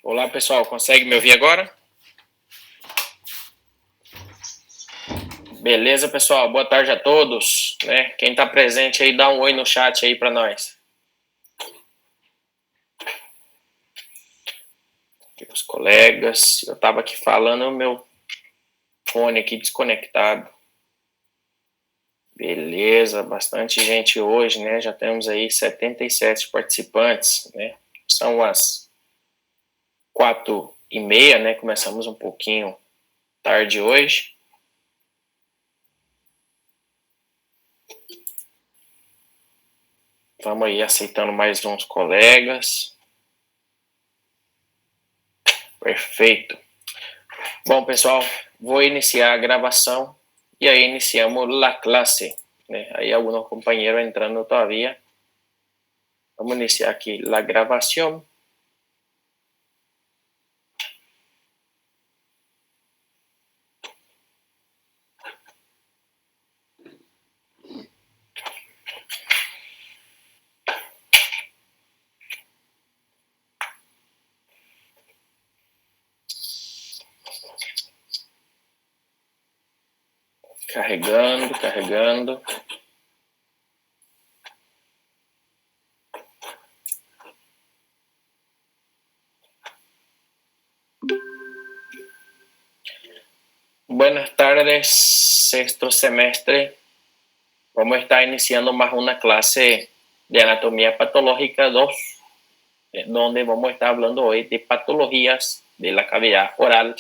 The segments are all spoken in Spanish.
Olá, pessoal, consegue me ouvir agora? Beleza, pessoal, boa tarde a todos, né? Quem está presente aí, dá um oi no chat aí para nós. Aqui os colegas, eu estava aqui falando, o meu fone aqui desconectado. Beleza, bastante gente hoje, né? Já temos aí 77 participantes, né? São as 4h30, né? Começamos um pouquinho tarde hoje. Vamos aí aceitando mais uns colegas. Perfeito. Bom, pessoal, vou iniciar a gravação e aí iniciamos a classe, né? Aí alguns companheiros entrando todavía. Vamos iniciar aqui a gravação. Carregando. Buenas tardes, sexto semestre. Vamos a estar iniciando más una clase de anatomía patológica 2, donde vamos a estar hablando hoy de patologías de la cavidad oral,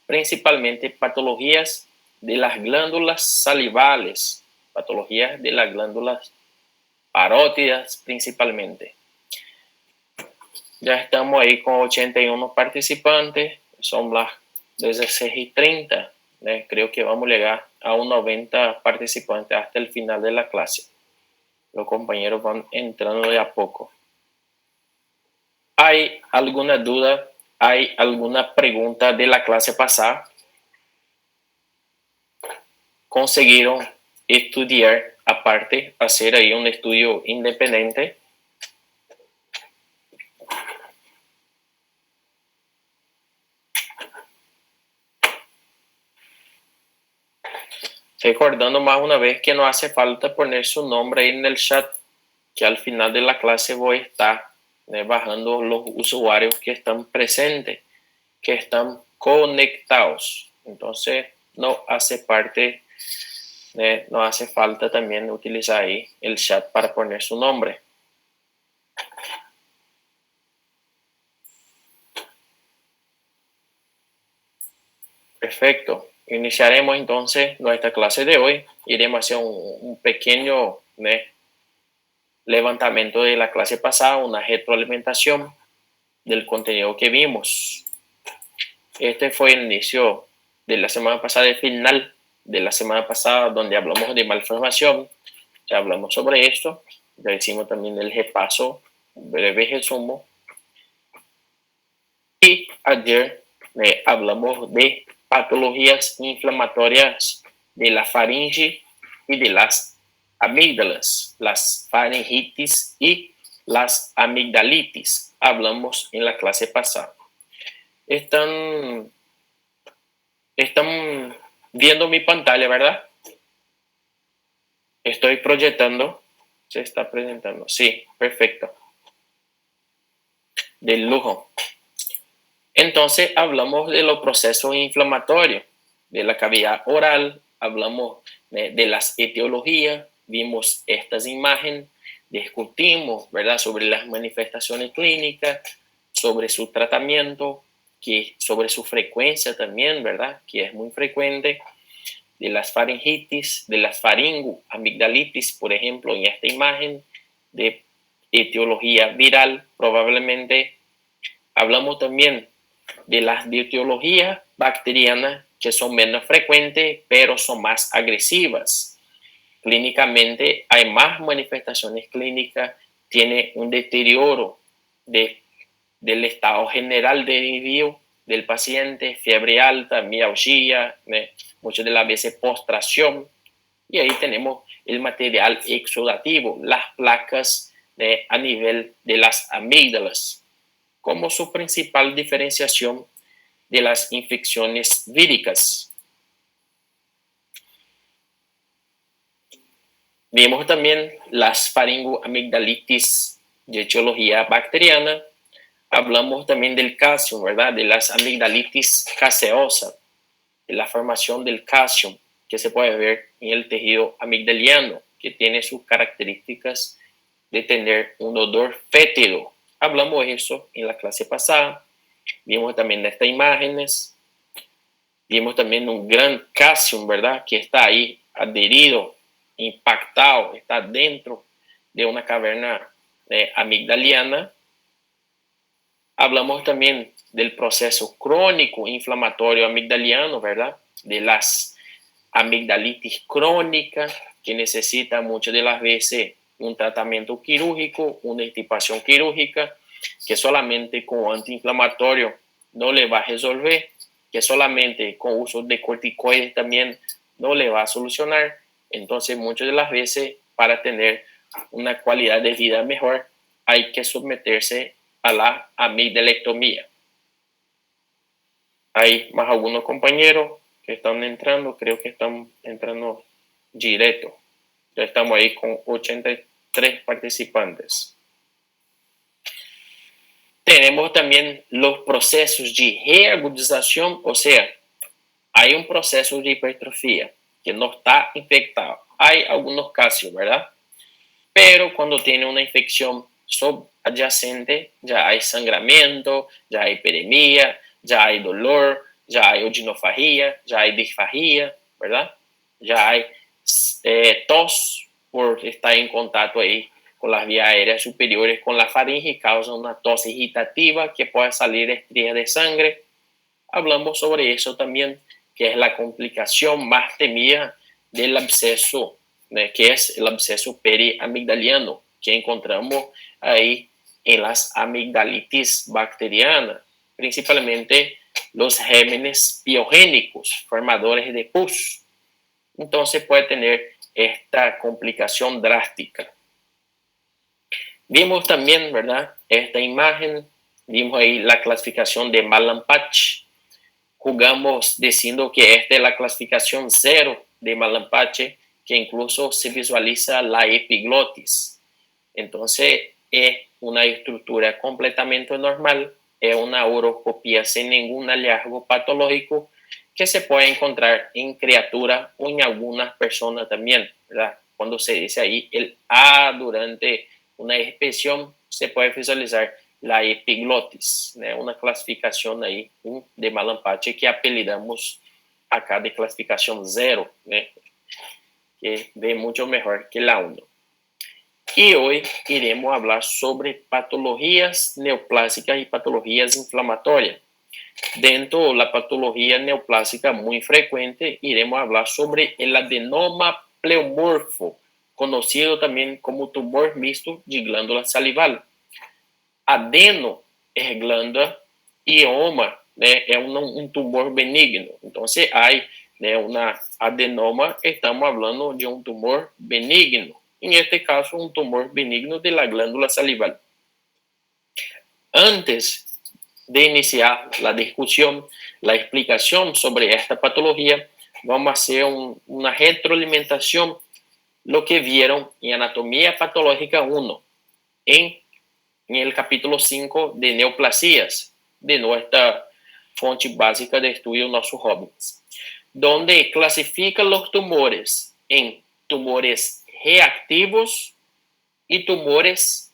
principalmente patologías de las glándulas salivales, patologías de las glándulas parótidas principalmente. Ya estamos ahí con 81 participantes, son las 16:30, ¿eh? Creo que vamos a llegar a un 90 participantes hasta el final de la clase. Los compañeros van entrando de a poco. ¿Hay alguna duda? ¿Hay alguna pregunta de la clase pasada? ¿Consiguieron estudiar aparte, hacer ahí un estudio independiente? Recordando más una vez que no hace falta poner su nombre ahí en el chat, que al final de la clase voy a estar bajando los usuarios que están presentes, que están conectados. Entonces no hace falta también utilizar ahí el chat para poner su nombre. Perfecto. Iniciaremos entonces nuestra clase de hoy. Iremos a hacer un pequeño levantamiento de la clase pasada, una retroalimentación del contenido que vimos. Este fue el inicio de la semana pasada, el final de la semana pasada, donde hablamos de malformación. Ya hablamos sobre esto. Ya hicimos también el repaso, un breve resumen. Y ayer hablamos de patologías inflamatorias de la faringe y de las amígdalas, las faringitis y las amigdalitis. Hablamos en la clase pasada. Están viendo mi pantalla, ¿verdad? Estoy proyectando. Se está presentando. Sí, perfecto. Del lujo. Entonces hablamos de los procesos inflamatorios de la cavidad oral, hablamos de las etiologías, vimos estas imágenes, discutimos, ¿verdad?, sobre las manifestaciones clínicas, sobre su tratamiento, sobre su frecuencia también, ¿verdad?, que es muy frecuente, de las faringitis, de las faringoamigdalitis, por ejemplo, en esta imagen, de etiología viral, probablemente. Hablamos también de las etiologías bacterianas, que son menos frecuentes, pero son más agresivas. Clínicamente hay más manifestaciones clínicas, tiene un deterioro del estado general del paciente, fiebre alta, mialgia, muchas de las veces postración, y ahí tenemos el material exudativo, las placas a nivel de las amígdalas. como su principal diferenciación de las infecciones víricas. Vimos también las faringoamigdalitis de etiología bacteriana. Hablamos también del calcio, ¿verdad? De las amigdalitis caseosa, de la formación del calcio que se puede ver en el tejido amigdaliano, que tiene sus características de tener un odor fétido. Hablamos de eso en la clase pasada. Vimos también de estas imágenes. Vimos también un gran calcio, ¿verdad? Que está ahí adherido, impactado, está dentro de una caverna amigdaliana. Hablamos también del proceso crónico inflamatorio amigdaliano, ¿verdad? De las amigdalitis crónica, que necesita muchas de las veces un tratamiento quirúrgico, una extirpación quirúrgica, que solamente con antiinflamatorio no le va a resolver, que solamente con uso de corticoides también no le va a solucionar. Entonces, muchas de las veces, para tener una calidad de vida mejor, hay que someterse a la amigdalectomía. Hay más algunos compañeros que están entrando, creo que están entrando directo. Ya estamos ahí con 83 participantes. Tenemos también los procesos de reagudización, o sea, hay un proceso de hipertrofia que no está infectado. Hay algunos casos, ¿verdad? Pero cuando tiene una infección subyacente, ya hay sangramiento, ya hay epidemia, ya hay dolor, ya hay odinofagia, ya hay disfagia, ¿verdad? Ya hay tos por estar en contacto ahí con las vías aéreas superiores, con la faringe, causa una tos irritativa que puede salir estrías de sangre. Hablamos sobre eso también, que es la complicación más temida del absceso, que es el absceso periamigdaliano, que encontramos ahí en las amigdalitis bacterianas, principalmente los gérmenes piogénicos, formadores de pus. Entonces puede tener esta complicación drástica. Vimos también, ¿verdad? Esta imagen, vimos ahí la clasificación de Mallampach. Jugamos diciendo que esta es la clasificación 0 de Mallampach, que incluso se visualiza la epiglotis. Entonces, es una estructura completamente normal, es una uroscopía sin ningún hallazgo patológico que se puede encontrar en criaturas o en algunas personas también, ¿verdad? Cuando se dice ahí el A durante una inspección, se puede visualizar la epiglotis, ¿no? Una clasificación ahí de Mallampach que apelidamos acá de clasificación 0, ¿no? Que ve mucho mejor que la 1. Y hoy iremos hablar sobre patologías neoplásicas y patologías inflamatorias. Dentro de la patología neoplásica muy frecuente, iremos hablar sobre el adenoma pleomorfo, conocido también como tumor mixto de glándula salival. Adeno es glándula y oma es un tumor benigno. Entonces hay una adenoma, estamos hablando de un tumor benigno. En este caso, un tumor benigno de la glándula salival. Antes de iniciar la discusión, la explicación sobre esta patología, vamos a hacer una retroalimentación, lo que vieron en Anatomía Patológica 1, en el capítulo 5 de neoplasias, de nuestra fonte básica de estudio nossos jóvenes, donde clasifica los tumores en tumores reactivos y tumores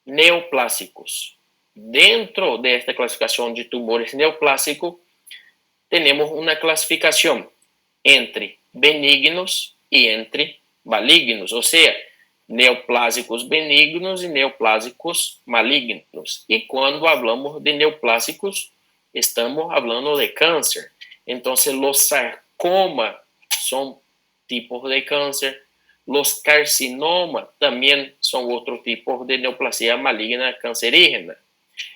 neoplásicos. Dentro de esta clasificación de tumores neoplásicos, tenemos una clasificación entre benignos y entre malignos, o sea, neoplásicos benignos y neoplásicos malignos. Y cuando hablamos de neoplásicos, estamos hablando de cáncer. Entonces, los sarcomas son tipos de cáncer. Los carcinomas también son otro tipo de neoplasia maligna cancerígena.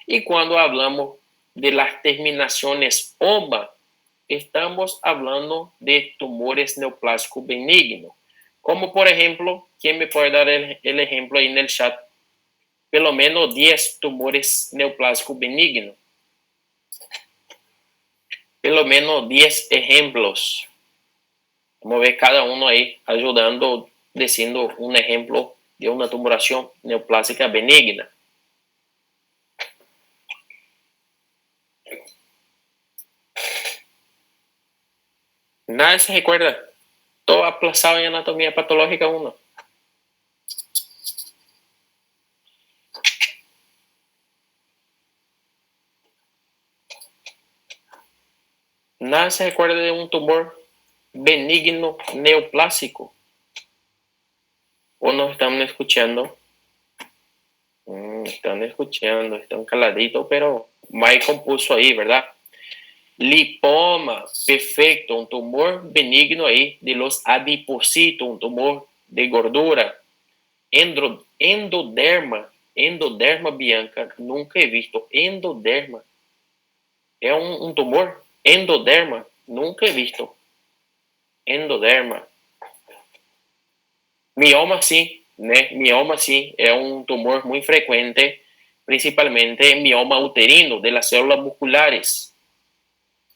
Y cuando hablamos de las terminaciones OMA, estamos hablando de tumores neoplásicos benignos. Como por ejemplo, ¿quién me puede dar el ejemplo ahí en el chat? pelo menos 10 tumores neoplásicos benignos. Pelo menos 10 ejemplos. Vamos a ver cada uno ahí ayudando, diciendo un ejemplo de una tumoración neoplásica benigna. Nadie se recuerda. Todo aplazado en anatomía patológica 1. Nadie se recuerda de un tumor benigno neoplásico. ¿O no están escuchando? Están escuchando, están caladitos, pero Michael puso ahí, ¿verdad? Lipoma, perfecto, un tumor benigno ahí de los adipocitos, un tumor de gordura. Endoderma, Bianca, nunca he visto. Endoderma, es un tumor. Endoderma, nunca he visto. Endoderma. Mioma sí, né? Mioma sí, es un tumor muy frecuente, principalmente mioma uterino de las células musculares.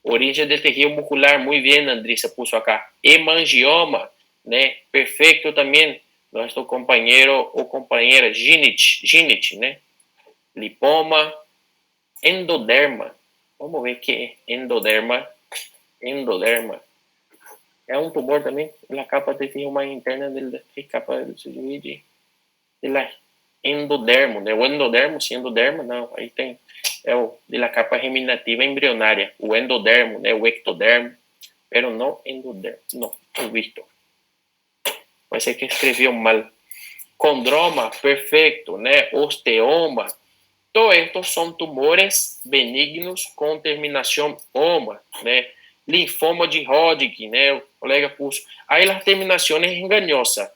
Origen del tejido muscular, muy bien, Andrisa puso acá. Hemangioma, né? Perfecto también, nuestro compañero o compañera Ginich, né? Lipoma, endoderma. Vamos ver qué es endoderma. Endoderma. Es un tumor también, la capa de tejido más interna de la capa del de la endodermo, né? O endodermo, sí, endoderma, não, aí tem de la capa germinativa embrionária, o endodermo, né? O ectodermo, pero no endodermo, no, he visto. Vai ser que escreveu mal. Condroma, perfecto, né? Osteoma, todos estos son tumores benignos con terminación oma, né? Linfoma de Hodgkin, né? O colega puso. Aí las terminaciones engañosas,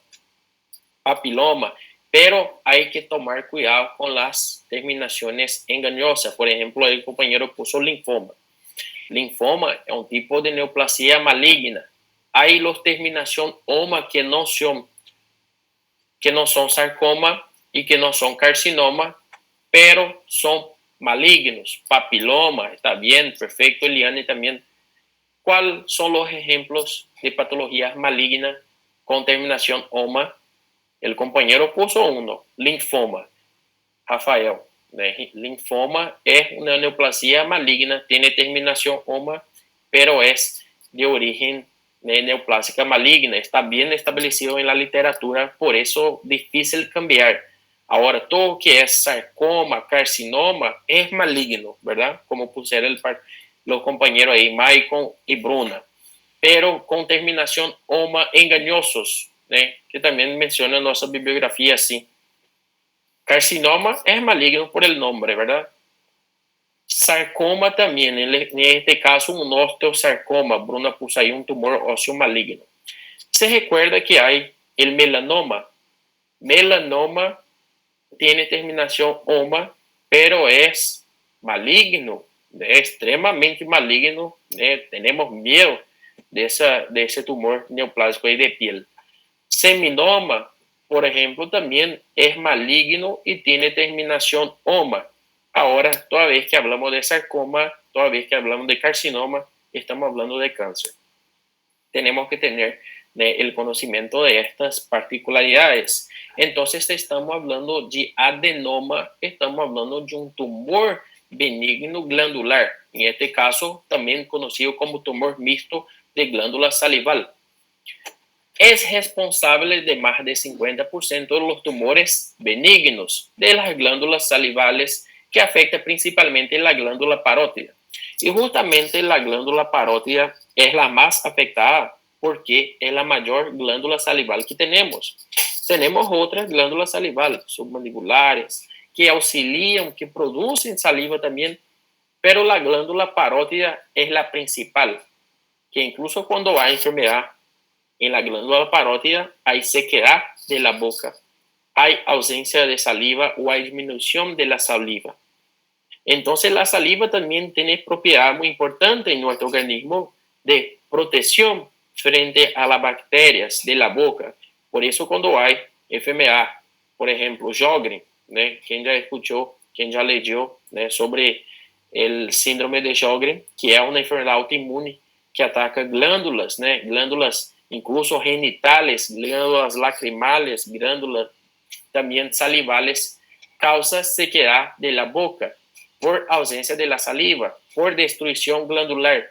papiloma, pero hay que tomar cuidado con las terminaciones engañosas. Por ejemplo, el compañero puso linfoma. Linfoma es un tipo de neoplasia maligna. Hay los terminación oma que no son sarcoma y que no son carcinoma, pero son malignos. Papiloma, está bien, perfecto, Eliane también. ¿Cuáles son los ejemplos de patologías malignas con terminación oma? El compañero puso uno, linfoma. Rafael, né? Linfoma es una neoplasia maligna, tiene terminación oma, pero es de origen neoplásica maligna. Está bien establecido en la literatura, por eso difícil cambiar. Ahora, todo que es sarcoma, carcinoma, es maligno, ¿verdad? Como pusieron los compañeros ahí, Michael y Bruna. Pero con terminación oma engañosos, ¿eh? Que también menciona en nuestra bibliografía así. Carcinoma es maligno por el nombre, ¿verdad? Sarcoma también, en este caso un osteosarcoma, Bruna puso ahí un tumor óseo maligno. Se recuerda que hay el melanoma. Melanoma tiene terminación oma, pero es maligno, extremadamente maligno. Tenemos miedo de ese tumor neoplásico ahí de piel. Seminoma, por ejemplo, también es maligno y tiene terminación oma. Ahora, toda vez que hablamos de sarcoma, toda vez que hablamos de carcinoma, estamos hablando de cáncer. Tenemos que tener el conocimiento de estas particularidades. Entonces, estamos hablando de adenoma, estamos hablando de un tumor benigno glandular. En este caso, también conocido como tumor mixto de glándula salival. Es responsable de más del 50% de los tumores benignos de las glándulas salivales, que afecta principalmente la glándula parótida. Y justamente la glándula parótida es la más afectada porque es la mayor glándula salival que tenemos. Tenemos otras glándulas salivales submandibulares que auxilian, que producen saliva también, pero la glándula parótida es la principal, que incluso cuando hay enfermedad en la glándula parótida hay sequedad de la boca, hay ausencia de saliva o hay disminución de la saliva. Entonces la saliva también tiene propiedad muy importante en nuestro organismo de protección frente a las bacterias de la boca. Por eso cuando hay enfermedad, por ejemplo, Sjögren, ¿no? ¿Quién ya escuchó, quién ya leyó, ¿no? sobre el síndrome de Sjögren, que es una enfermedad autoinmune que ataca glándulas, ¿no? Glándulas incluso genitales, glándulas lacrimales, glándulas también salivales, causa sequedad de la boca por ausencia de la saliva, por destrucción glandular.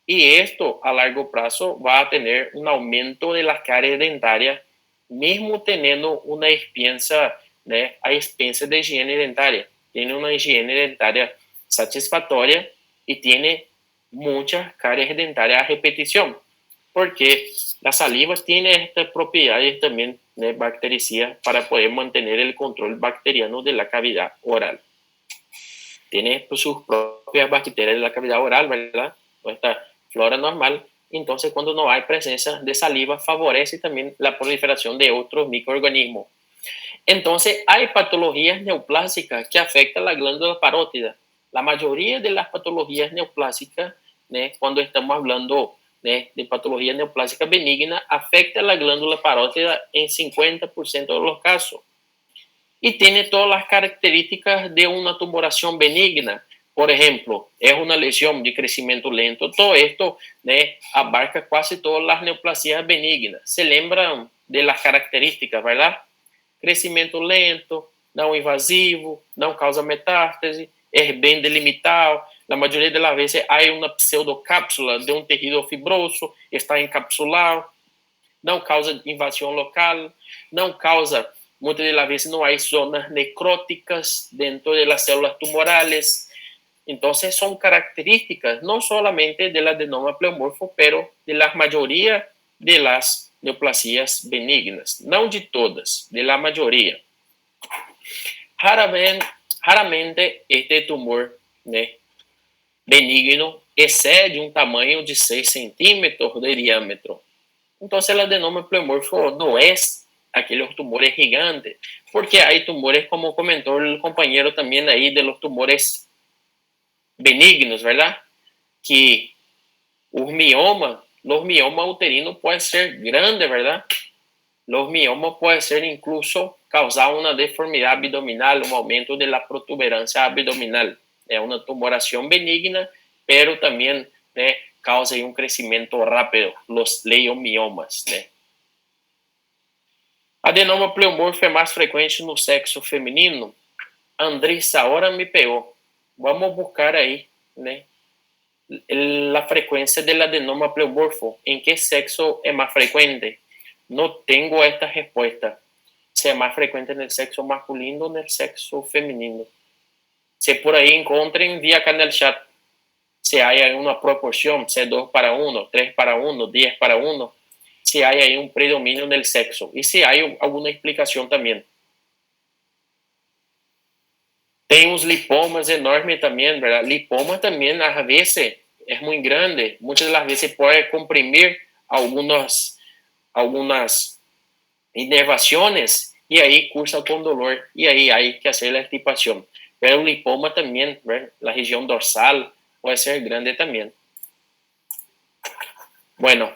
Y esto a largo plazo va a tener un aumento de la caries dentaria, mismo teniendo una expensa, ¿no? A expensa de higiene dentaria. Tiene una higiene dentaria satisfactoria y tiene muchas caries dentarias a repetición, porque la saliva tiene estas propiedades también, ¿no? Bactericidas para poder mantener el control bacteriano de la cavidad oral. Tiene sus propias bacterias de la cavidad oral, ¿verdad? Esta flora normal. Entonces, cuando no hay presencia de saliva, favorece también la proliferación de otros microorganismos. Entonces, hay patologías neoplásicas que afectan la glándula parótida. La mayoría de las patologías neoplásicas, ¿no? Cuando estamos hablando, ¿no? de patología neoplásica benigna, afecta la glándula parótida en 50% de los casos. Y tiene todas las características de una tumoración benigna. Por ejemplo, es una lesión de crecimiento lento. Todo esto, ¿no? abarca casi todas las neoplasias benignas. Se lembran de las características, ¿verdad? Crescimento lento, não invasivo, não causa metástase, é bem delimitado. Na maioria das vezes, há uma pseudocápsula de um tecido fibroso, está encapsulado, não causa invasão local, não causa, muitas das vezes, não há zonas necróticas dentro das células tumorales. Então, são características não somente del adenoma pleomorfo, pero de la maioria de las neoplasias benignas, não de todas, de la mayoría. Raramente este tumor, né, benigno excede um tamanho de 6 centímetros de diâmetro. Então, o adenoma pleomorfo não é aqueles tumores gigantes, porque há tumores, como comentou o companheiro também aí, de los tumores benignos, ¿verdad? Que los miomas uterinos pueden ser grandes, ¿verdad? Los miomas pueden ser incluso causar una deformidad abdominal, un aumento de la protuberancia abdominal. Es una tumoración benigna, pero también causa un crecimiento rápido, los leiomiomas. Adenoma pleomorfo é mais frequente no sexo feminino. Andressa, ahora me pegou. Vamos buscar aí, né? La frecuencia del adenoma pleomorfo, ¿en qué sexo es más frecuente? No tengo esta respuesta. Si es más frecuente en el sexo masculino o en el sexo femenino. Si por ahí encuentren, envía acá en el chat. Si hay una proporción, si es 2 para 1, 3 para 1, 10 para 1. Si hay ahí un predominio del sexo. Y si hay alguna explicación también. Tem uns lipomas enormes também, ¿verdad? Lipoma também, a veces, é muito grande. Muitas das vezes pode comprimir algumas inervações e aí cursa com dolor. E aí há que fazer a extirpação. Pero o lipoma também, ¿verdad? A região dorsal pode ser grande também. Bueno,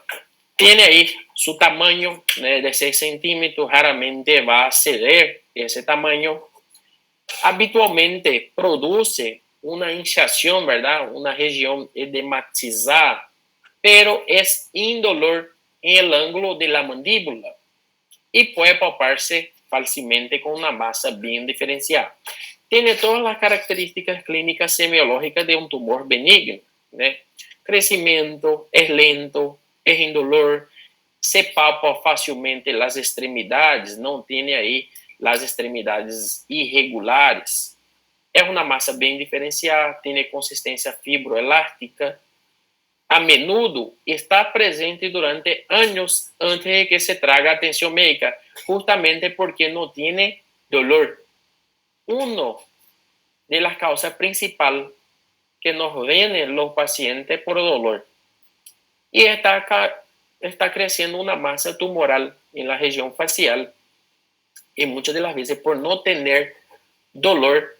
tiene ahí su tamaño, ¿no? De 6 centímetros, raramente va a ceder ese tamaño. Habitualmente produce una hinchazón, ¿verdad? Una región edematizada, pero es indolor en el ángulo de la mandíbula y puede palparse fácilmente con una masa bien diferenciada. Tiene todas las características clínicas semiológicas de un tumor benigno, ¿no? Crecimiento, es lento, es indolor, se palpa fácilmente las extremidades, no tiene ahí las extremidades irregulares. Es una masa bien diferenciada, tiene consistencia fibroelástica. A menudo está presente durante años antes de que se traga atención médica, justamente porque no tiene dolor. Una de las causas principales que nos vienen los pacientes por dolor. Y está creciendo una masa tumoral en la región facial. Y muchas de las veces, por no tener dolor,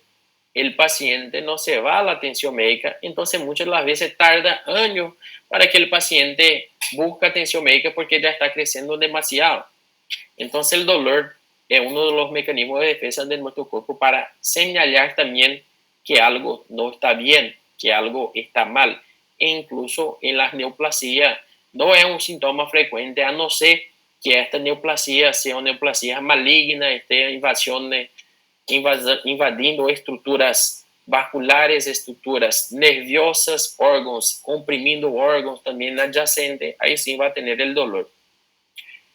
el paciente no se va a la atención médica. Entonces, muchas de las veces tarda años para que el paciente busque atención médica porque ya está creciendo demasiado. Entonces, el dolor es uno de los mecanismos de defensa de nuestro cuerpo para señalar también que algo no está bien, que algo está mal. E incluso en las neoplasias no es un síntoma frecuente, a no ser que esta neoplasia sea una neoplasia maligna, esté invadindo estructuras vasculares, estructuras nerviosas, órganos, comprimiendo órganos también adyacentes, ahí sí va a tener el dolor.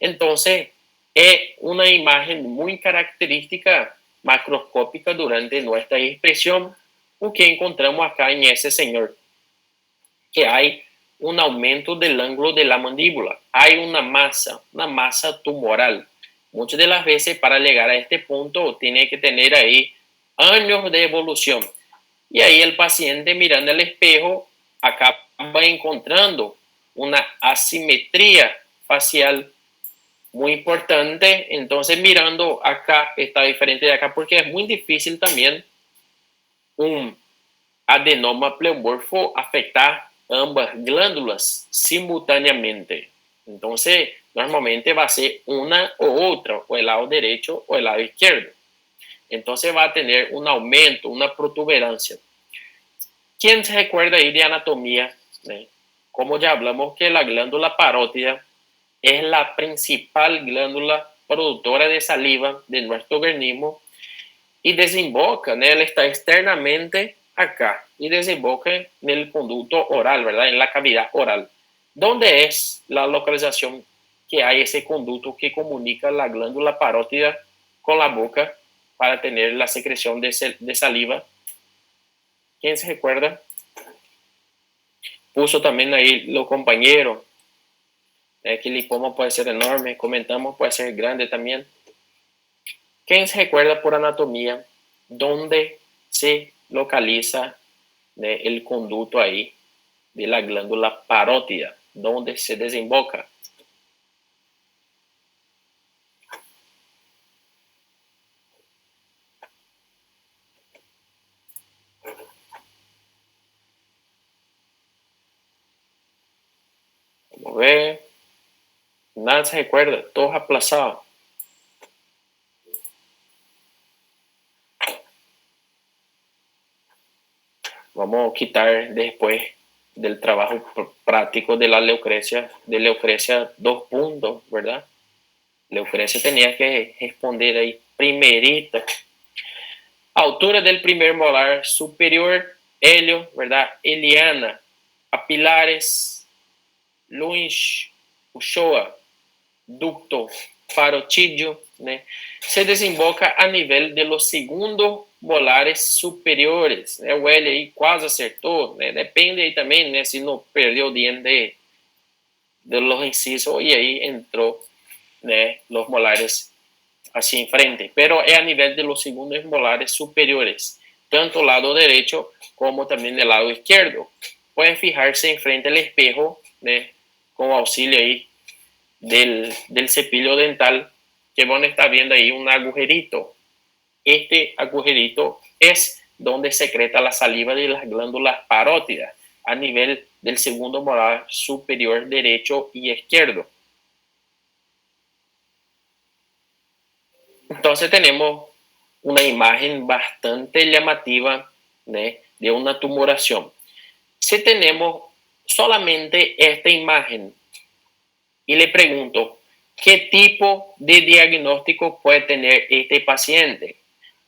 Entonces, es una imagen muy característica macroscópica durante nuestra expresión, o que encontramos acá en ese señor, que hay un aumento del ángulo de la mandíbula, hay una masa tumoral. Muchas de las veces para llegar a este punto tiene que tener ahí años de evolución. Y ahí el paciente mirando al espejo acaba encontrando una asimetría facial muy importante. Entonces mirando acá está diferente de acá porque es muy difícil también un adenoma pleomorfo afectar ambas glándulas simultáneamente. Entonces, normalmente va a ser una u otra, o el lado derecho o el lado izquierdo. Entonces va a tener un aumento, una protuberancia. ¿Quién se recuerda ahí de anatomía? Como ya hablamos que la glándula parótida es la principal glándula productora de saliva de nuestro organismo y desemboca, él está externamente acá y desemboca en el conducto oral, ¿verdad? En la cavidad oral. ¿Dónde es la localización que hay ese conducto que comunica la glándula parótida con la boca para tener la secreción de saliva? ¿Quién se recuerda? Puso también ahí los compañeros, que el lipoma puede ser enorme, comentamos, puede ser grande también. ¿Quién se recuerda por anatomía dónde se localiza el conducto ahí de la glándula parótida, donde se desemboca? Vamos a ver. Nada se recuerda, todos aplazados. Vamos a quitar después del trabajo práctico de la Lucrecia, de Lucrecia 2 puntos, ¿verdad? Lucrecia tenía que responder ahí primerito. Altura del primer molar superior, Helio, ¿verdad? Eliana, papilares, Luis, Uchoa, ducto parotídeo, né? Se desemboca a nível de los segundos molares superiores, né? O L aí quase acertou, né? Depende aí também, né? Se não perdeu o diente de los incisos e aí entrou, né? Los molares así enfrente, pero es a nivel de los segundos molares superiores, tanto el lado derecho como también el lado izquierdo. Pueden fijarse enfrente al espejo, ¿no? Con auxilio ahí del cepillo dental, que van a estar viendo ahí un agujerito. Este agujerito es donde secreta la saliva de las glándulas parótidas a nivel del segundo molar superior derecho y izquierdo. Entonces tenemos una imagen bastante llamativa, ¿no? De una tumoración. Si tenemos solamente esta imagen y le pregunto, ¿qué tipo de diagnóstico puede tener este paciente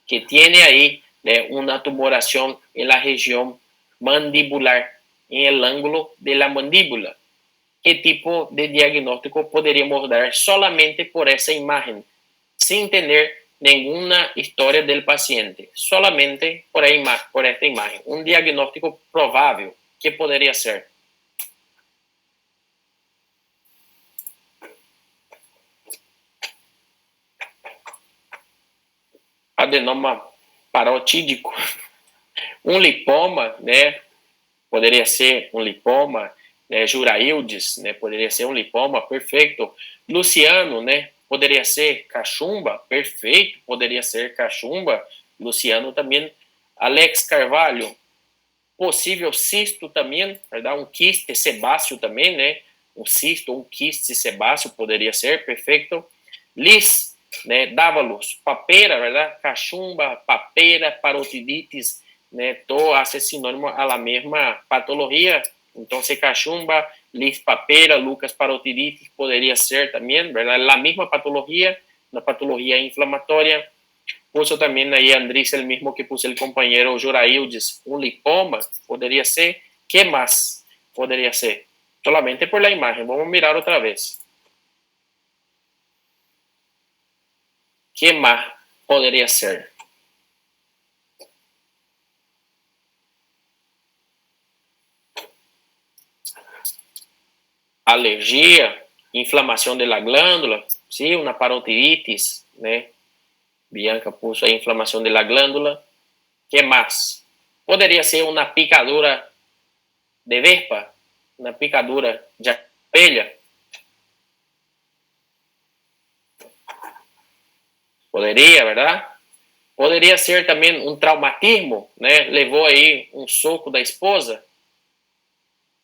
que tiene ahí, ¿no? Una tumoración en la región mandibular, en el ángulo de la mandíbula? ¿Qué tipo de diagnóstico podríamos dar solamente por esa imagen, sin tener ninguna historia del paciente, solamente por esta imagen? Un diagnóstico probable, ¿qué podría ser? Adenoma parotídico, un lipoma, né? Poderia ser um lipoma, né? Juraildes, né? Poderia ser um lipoma, perfeito. Luciano, né? Poderia ser cachumba, perfeito, poderia ser cachumba. Luciano também. Alex Carvalho, possível cisto também, verdade? Um quiste sebáceo também, né? Um cisto, um quiste sebáceo poderia ser, perfeito. Liz dávalos papera, ¿verdad? Cachumba, papera, parotiditis, todo hace sinónimo a la misma patología. Entonces, cachumba, lis papera, Lucas parotiditis podría ser también, ¿verdad? La misma patología, una patología inflamatoria. Puso también ahí Andrés, el mismo que puso el compañero Joraildes, un lipoma, podría ser. ¿Qué más podría ser? Solamente por la imagen, vamos a mirar otra vez. ¿Qué más podría ser? Alergia, inflamación de la glándula, ¿sí? Una parotiditis, Bianca puso ahí inflamación de la glándula. ¿Qué más? Podría ser una picadura de vespa, una picadura de abelha. Podría, ¿verdad? Podría ser también un traumatismo, Levó ahí un soco da esposa.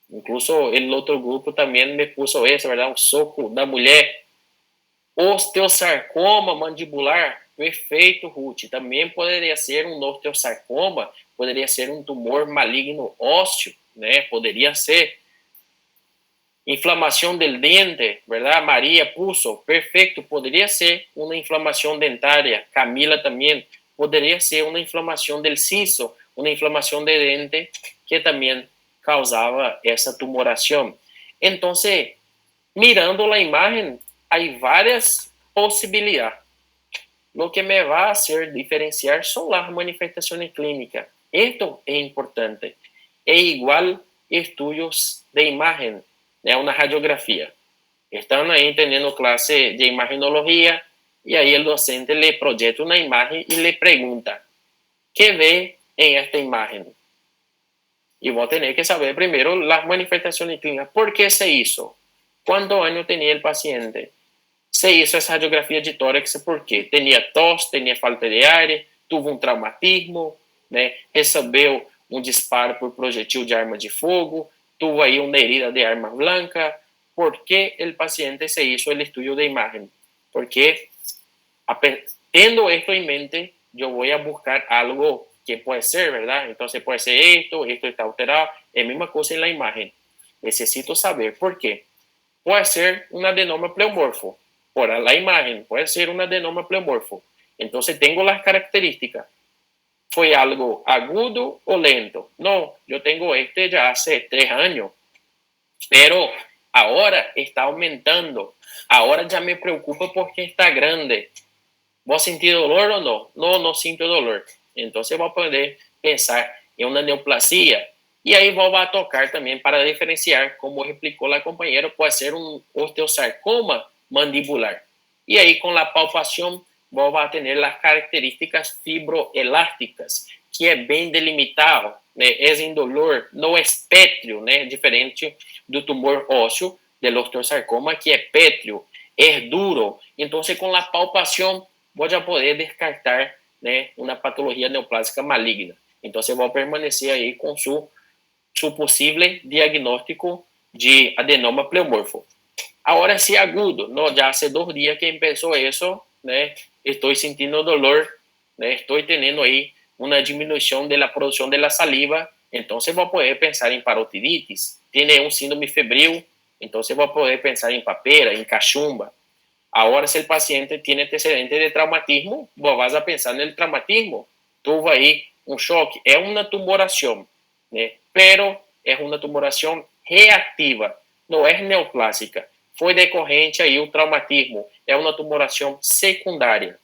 Incluso el otro grupo también me puso eso, ¿verdad? Un soco da mulher. Osteosarcoma mandibular, perfeito, Ruth. Também poderia ser um osteosarcoma, poderia ser um tumor maligno ósseo, Poderia ser. Inflamação del dente, ¿verdad? Maria puso, perfeito, poderia ser uma inflamação dentária. Camila também, poderia ser uma inflamação del siso, uma inflamação de dente que também causava essa tumoração. Então, mirando a imagem, há várias possibilidades. Lo que me va a hacer diferenciar son las manifestaciones clínicas. Esto es importante. E igual estudios de imagen, una radiografía. Están ahí teniendo clase de imagenología y ahí el docente le proyecta una imagen y le pregunta, ¿qué ve en esta imagen? Y voy a tener que saber primero las manifestaciones clínicas. ¿Por qué se hizo? ¿Cuántos años tenía el paciente? Se hizo essa radiografia de tórax porque tinha tosse, tinha falta de ar, teve um traumatismo, recebeu um disparo por projetil de arma de fogo, teve aí uma herida de arma blanca. ¿Por qué el paciente se hizo el estudio de imagen? Porque tendo esto en mente, yo voy a buscar algo que puede ser, ¿verdad? Entonces puede ser esto está alterado, es la misma cosa en la imagen. Necesito saber por qué. Puede ser un adenoma pleomorfo, por la imagen, puede ser un adenoma pleomorfo. Entonces tengo las características. ¿Fue algo agudo o lento? No, yo tengo este ya hace 3 años, pero ahora está aumentando. Ahora ya me preocupa porque está grande. ¿Vos sentís dolor o no? No, no siento dolor. Entonces voy a poder pensar en una neoplasia. Y ahí vos vas a tocar también para diferenciar, como explicó la compañera, puede ser un osteosarcoma mandibular. Y ahí con la palpación vos vas a tener las características fibroelásticas, que es bien delimitado, es indolor, no es pétreo, diferente do tumor óseo del osteosarcoma, que es pétreo, es duro. Entonces con la palpación voy a poder descartar una patología neoplásica maligna. Entonces voy a permanecer ahí con su posible diagnóstico de adenoma pleomorfo. Ahora sí agudo, no, ya hace 2 días que empezó eso, estoy sintiendo dolor, estoy teniendo ahí una disminución de la producción de la saliva, entonces voy a poder pensar en parotiditis. Tiene un síndrome febril, entonces voy a poder pensar en papera, en cachumba. Ahora, si el paciente tiene antecedentes de traumatismo, vos vas a pensar en el traumatismo. Tuvo ahí un choque, es una tumoración, pero es una tumoración reactiva, no es neoplásica. Fue decorrente aí o traumatismo, é uma tumoração secundária.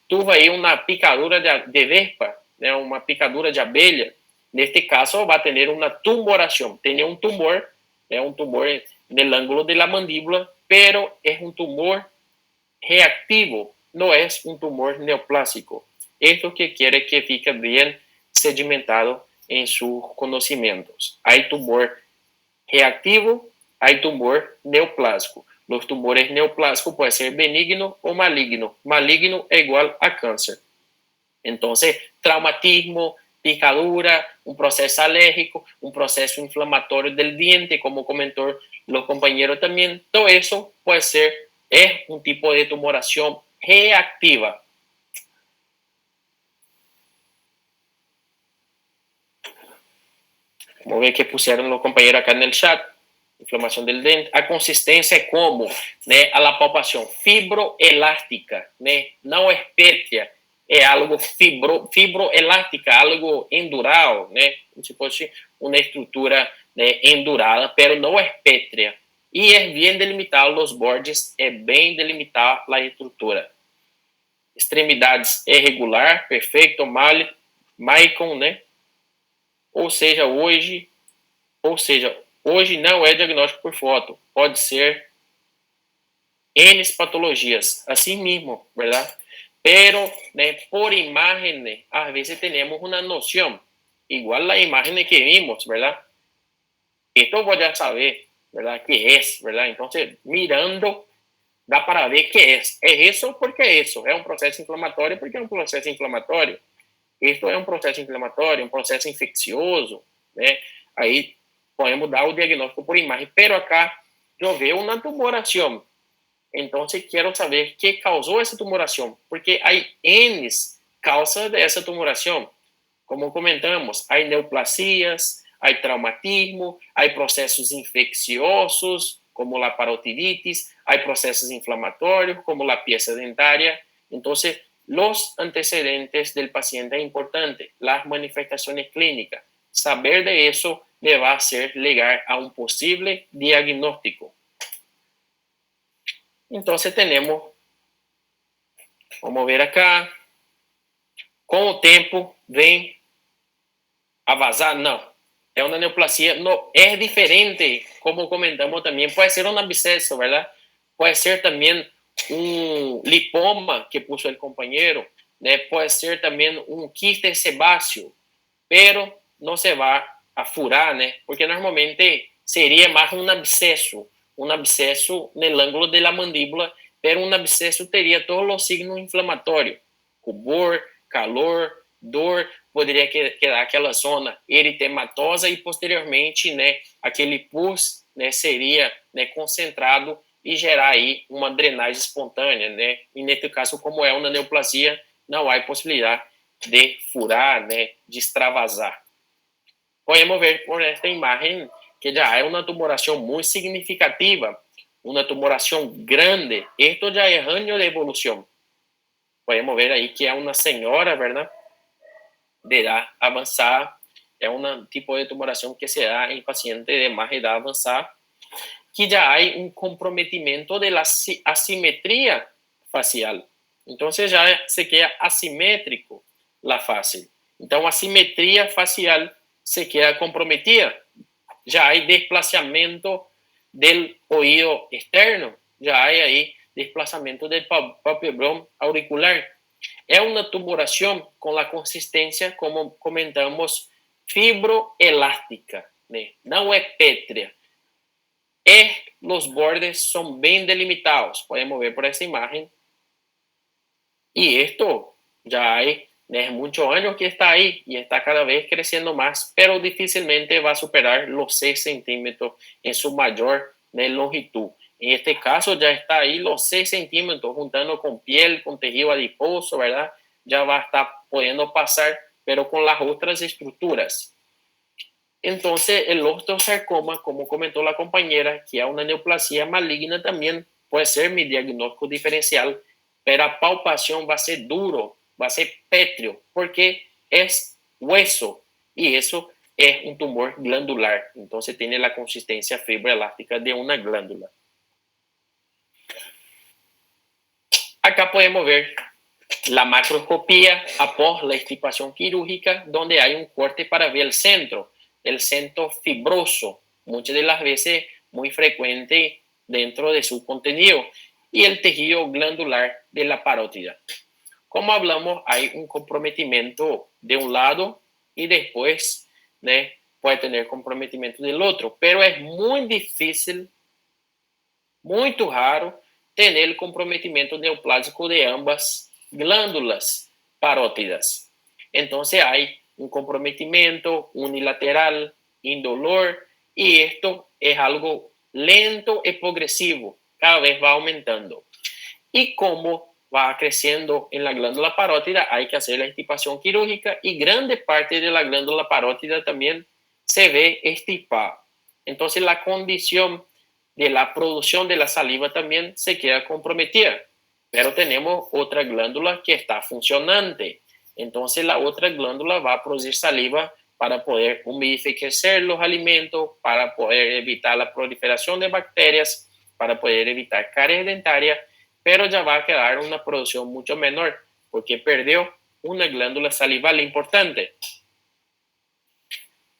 Tuve aí uma picadura de vespa, uma picadura de abelha. Neste caso, vai ter uma tumoração. Tem um tumor no ângulo da mandíbula, pero é um tumor reactivo, não é um tumor neoplásico. Esto que quiere que fique bem sedimentado em seus conhecimentos. Há tumor reactivo, há tumor neoplásico. Los tumores neoplásicos pueden ser benigno o maligno. Maligno é igual a cáncer. Entonces, traumatismo, picadura, un proceso alérgico, un proceso inflamatorio del diente, como comentó los compañeros también, todo eso puede ser, es un tipo de tumoración reactiva. Vamos ver que pusieron los compañeros acá en el chat. Inflamación del dente. A consistência é como, né? A palpação fibroelástica, né? Não é pétrea, é algo fibroelástica, algo endural, né? Como se fosse uma estrutura, né, endurada, pero não é pétrea. E é bem delimitado os bordes, é bem delimitar a estrutura. Extremidades irregular, perfeito, Maicon, né? Ou seja, hoje não é diagnóstico por foto, pode ser N patologias, assim mesmo, ¿verdad? Pero, né, por imagen, né, a veces tenemos una noción, igual la imagen que vimos, ¿verdad? Esto voy a saber, ¿verdad? ¿Qué es, verdad? Entonces, mirando, dá para ver qué es. ¿Es eso? ¿Por qué eso? ¿Es un proceso inflamatorio? ¿Por qué es un proceso inflamatorio? Esto é um processo inflamatório, um processo infeccioso, né? Aí podemos dar o diagnóstico por imagem, pero acá eu vejo uma tumoração. Então, quero saber o que causou essa tumoração, porque há N causas dessa tumoração. Como comentamos, há neoplasias, há traumatismo, há processos infecciosos, como a parotiditis, há processos inflamatórios, como a pieza dentária. Então, los antecedentes del paciente es importante, las manifestaciones clínicas. Saber de eso le va a hacer llegar a un posible diagnóstico. Entonces tenemos, vamos a ver acá, com o tempo vem a vazar? Não. É uma neoplasia, não, é diferente, como comentamos também, pode ser um abscesso, ¿verdad? Pode ser também un lipoma que puso el compañero, né? Puede ser también un quiste sebáceo, pero no se va a furar, né? Porque normalmente sería más un absceso en el ángulo de la mandíbula, pero un absceso teria todos los signos inflamatorios, rubor, calor, dor, poderia quedar aquela zona eritematosa e posteriormente, né, aquele pus, né, seria, né, concentrado e gerar aí uma drenagem espontânea, né? E nesse caso, como é uma neoplasia, não há possibilidade de furar, né, de extravasar. Podemos ver por esta imagem que já é uma tumoração muito significativa, uma tumoração grande. Isto já é ranho de evolução. Podemos ver aí que é uma senhora, verdade? De edad avançada, é um tipo de tumoração que se dá em pacientes de mais idade avançada, que já há um comprometimento da assimetria facial. Então, já se queda assimétrico a face. Então, a simetria facial se queda comprometida. Já há desplazamento do ouvido externo, já há aí desplazamento do palpebrón auricular. É uma tumoração com a consistência, como comentamos, fibroelástica, né? Não é pétrea. E os bordes são bem delimitados. Podemos ver por essa imagem. E isto já há, né, muitos anos que está aí e está cada vez crescendo mais, pero dificilmente vai superar os 6 centímetros em sua maior, né, longitud. En este caso ya está ahí los 6 centímetros juntando con piel, con tejido adiposo, ¿verdad? Ya va a estar pudiendo pasar, pero con las otras estructuras. Entonces, el osteosarcoma, como comentó la compañera, que es una neoplasia maligna también, puede ser mi diagnóstico diferencial, pero la palpación va a ser duro, va a ser pétreo, porque es hueso y eso es un tumor glandular. Entonces, tiene la consistencia fibroelástica de una glándula. Acá podemos ver la macroscopía após la extirpación quirúrgica, donde hay un corte para ver el centro fibroso, muchas de las veces muy frecuente dentro de su contenido, y el tejido glandular de la parótida. Como hablamos, hay un comprometimiento de un lado y después, ¿no?, puede tener comprometimiento del otro, pero es muy difícil, muy raro, tener el comprometimiento neoplásico de ambas glándulas parótidas. Entonces hay un comprometimiento unilateral, indolor, y esto es algo lento y progresivo, cada vez va aumentando. Y como va creciendo en la glándula parótida, hay que hacer la extirpación quirúrgica y grande parte de la glándula parótida también se ve extirpada. Entonces la condición de la producción de la saliva también se queda comprometida, pero tenemos otra glándula que está funcionante. Entonces la otra glándula va a producir saliva para poder humidificar los alimentos, para poder evitar la proliferación de bacterias, para poder evitar caries dentarias, pero ya va a quedar una producción mucho menor porque perdió una glándula salival importante.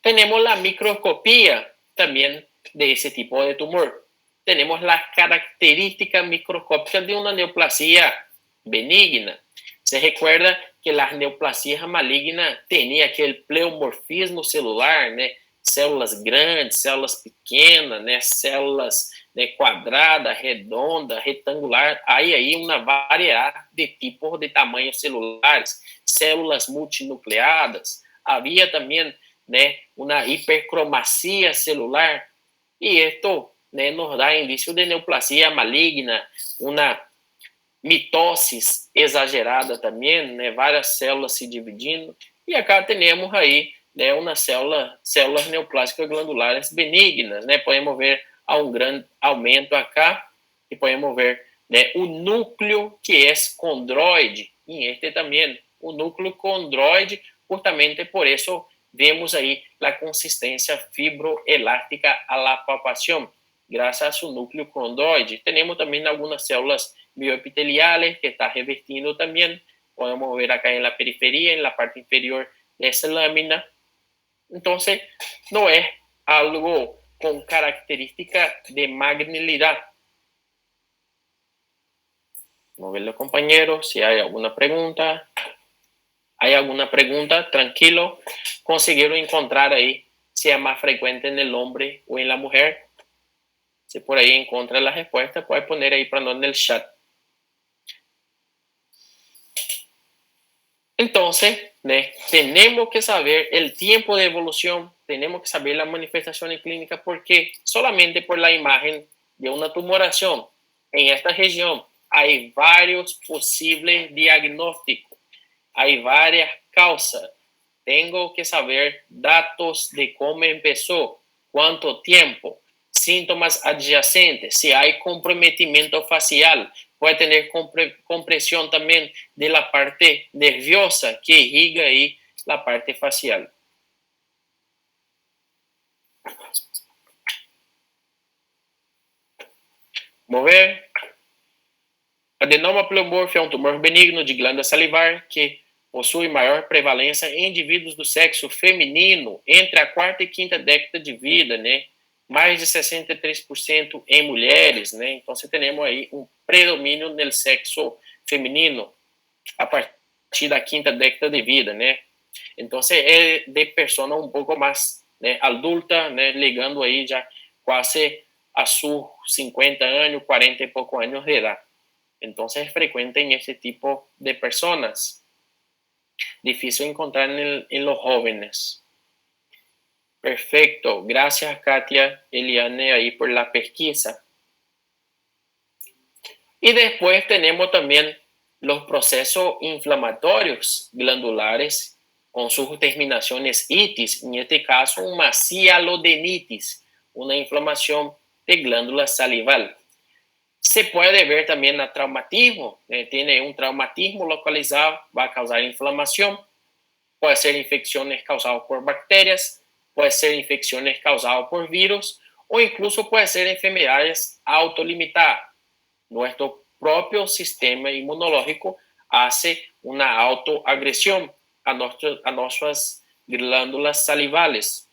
Tenemos la microscopía también de ese tipo de tumor. Tenemos las características microscópicas de una neoplasia benigna. Se recuerda que las neoplasias malignas tenían aquele pleomorfismo celular, né? Células grandes, células pequenas, né? Células, né, quadradas, redondas, retangular. Aí uma variedade de tipos de tamanhos celulares, células multinucleadas. Havia também, né, uma hipercromacia celular e isto, né, nos dá indício de neoplasia maligna, uma mitose exagerada também, né, várias células se dividindo, e acá temos aí, né, células neoplásicas glandulares benignas, né, podemos ver há um grande aumento acá, e podemos ver, né, o núcleo que é condroide, e este também, o núcleo condroide, justamente por isso vemos aí a consistência fibroelástica a la palpación, graças a su núcleo condroide. Temos também algumas células bioepiteliales que está revestindo también. Podemos ver acá en la periferia, en la parte inferior de esa lámina. Entonces, no es algo con característica de magnilidad. Vamos a ver, compañeros, si hay alguna pregunta. ¿Hay alguna pregunta? Tranquilo. ¿Consiguieron encontrar ahí si es más frecuente en el hombre o en la mujer? Si por ahí encuentra la respuesta, puede poner ahí para nosotros en el chat. Entonces, né, tenemos que saber el tiempo de evolución, tenemos que saber la manifestación clínica, porque solamente por la imagen de una tumoración en esta región hay varios posibles diagnósticos, hay varias causas. Tengo que saber datos de cómo empezó, cuánto tiempo, síntomas adyacentes, si hay comprometimiento facial, puede tener compresión también de la parte nerviosa que irriga ahí la parte facial. Vamos ver. Adenoma pleomorfo é um tumor benigno de glândula salivar que possui maior prevalência em indivíduos do sexo feminino entre a quarta e quinta década de vida, né? Mais de 63% em mulheres, né? Então, você temos aí um predomínio no sexo feminino a partir da quinta década de vida, né? Então, é de persona um pouco mais, né, adulta, né, ligando aí já quase a sus 50 anos, 40 e poucos anos de edad. Entonces es frecuente en este tipo de personas. Difícil encontrar en los jóvenes. Perfecto. Gracias, Katia, Eliane, ahí por la pesquisa. Y después tenemos también los procesos inflamatorios glandulares con sus terminaciones itis. En este caso, una cialodenitis, una inflamación de glándula salival. Se puede ver también a traumatismo, tiene un traumatismo localizado, va a causar inflamación, puede ser infecciones causadas por bacterias, puede ser infecciones causadas por virus o incluso puede ser enfermedades autolimitadas. Nuestro propio sistema inmunológico hace una autoagresión a nuestras glándulas salivales.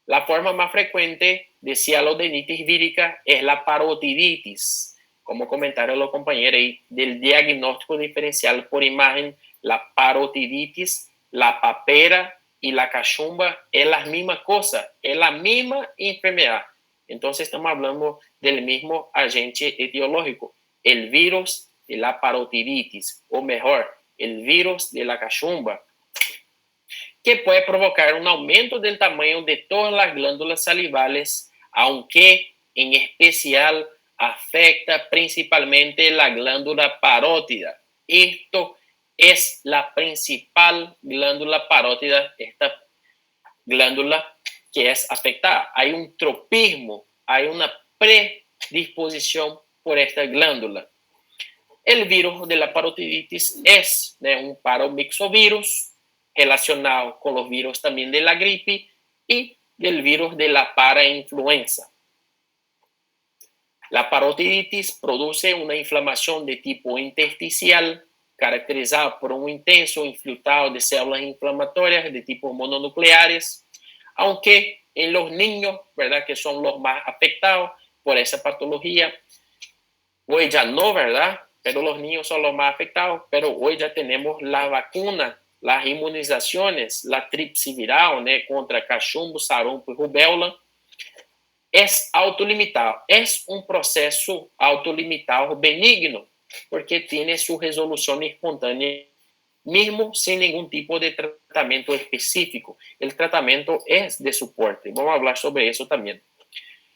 La forma más frecuente de cialodenitis vírica es la parotiditis. Como comentaron los compañeros ahí, del diagnóstico diferencial por imagen, la parotiditis, la papera y la cachumba es la misma cosa, es la misma enfermedad. Entonces estamos hablando del mismo agente etiológico, el virus de la parotiditis, o mejor, el virus de la cachumba, que puede provocar un aumento del tamaño de todas las glándulas salivales, aunque en especial afecta principalmente la glándula parótida. Esto es la principal glándula parótida, esta glándula que es afectada. Hay un tropismo, hay una predisposición por esta glándula. El virus de la parotiditis es un paromixovirus relacionado con los virus también de la gripe y del virus de la parainfluenza. La parotiditis produce una inflamación de tipo intersticial caracterizada por un intenso infiltrado de células inflamatorias de tipo mononucleares, aunque en los niños, ¿verdad?, que son los más afectados por esa patología, hoy ya no, ¿verdad?, pero los niños son los más afectados, pero hoy ya tenemos la vacuna, las inmunizaciones, la tripsiviral, contra cachumbo, sarampo y rubéola. Es autolimitado, es un proceso autolimitado benigno, porque tiene su resolución espontánea, mismo sin ningún tipo de tratamiento específico. El tratamiento es de soporte, vamos a hablar sobre eso también.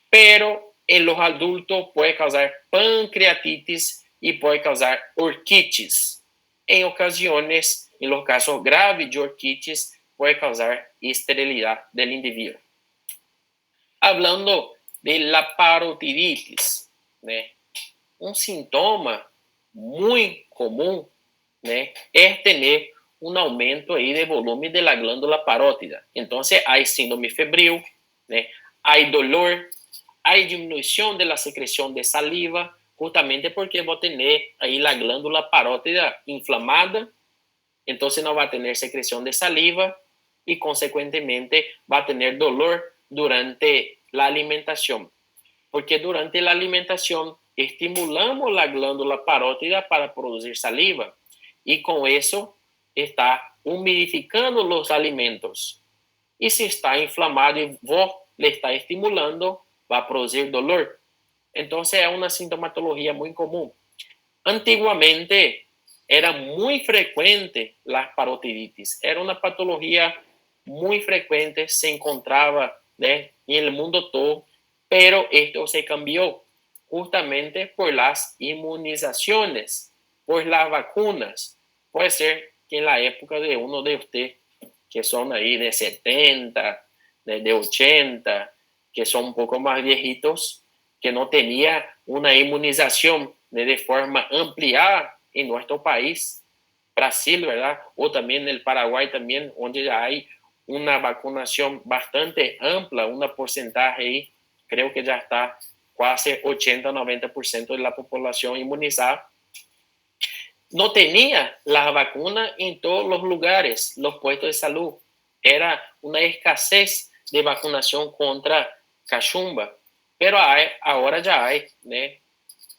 Pero en los adultos puede causar pancreatitis y puede causar orquitis. En ocasiones, en los casos graves de orquitis, puede causar esterilidad del individuo. Hablando de la parotiditis, un síntoma muy común es tener un aumento ahí de volumen de la glándula parótida. Entonces hay síndrome febril, hay dolor, hay disminución de la secreción de saliva, justamente porque va a tener ahí la glándula parótida inflamada, entonces no va a tener secreción de saliva y consecuentemente va a tener dolor durante la alimentación, porque durante la alimentación estimulamos la glándula parótida para producir saliva y con eso está humidificando los alimentos. Y si está inflamado y vos le está estimulando, va a producir dolor. Entonces es una sintomatología muy común. Antiguamente era muy frecuente la parotiditis, era una patología muy frecuente, se encontraba en el mundo todo, pero esto se cambió justamente por las inmunizaciones, por las vacunas. Puede ser que en la época de uno de ustedes, que son ahí de 70, de 80, que son un poco más viejitos, que no tenía una inmunización de forma ampliada en nuestro país, Brasil, ¿verdad? O también en el Paraguay también, donde ya hay una vacunación bastante amplia, una porcentaje ahí, creo que ya está casi 80-90% de la población inmunizada. No tenía la vacuna en todos los lugares, los puestos de salud. Era una escasez de vacunación contra cachumba. Pero ahora ya hay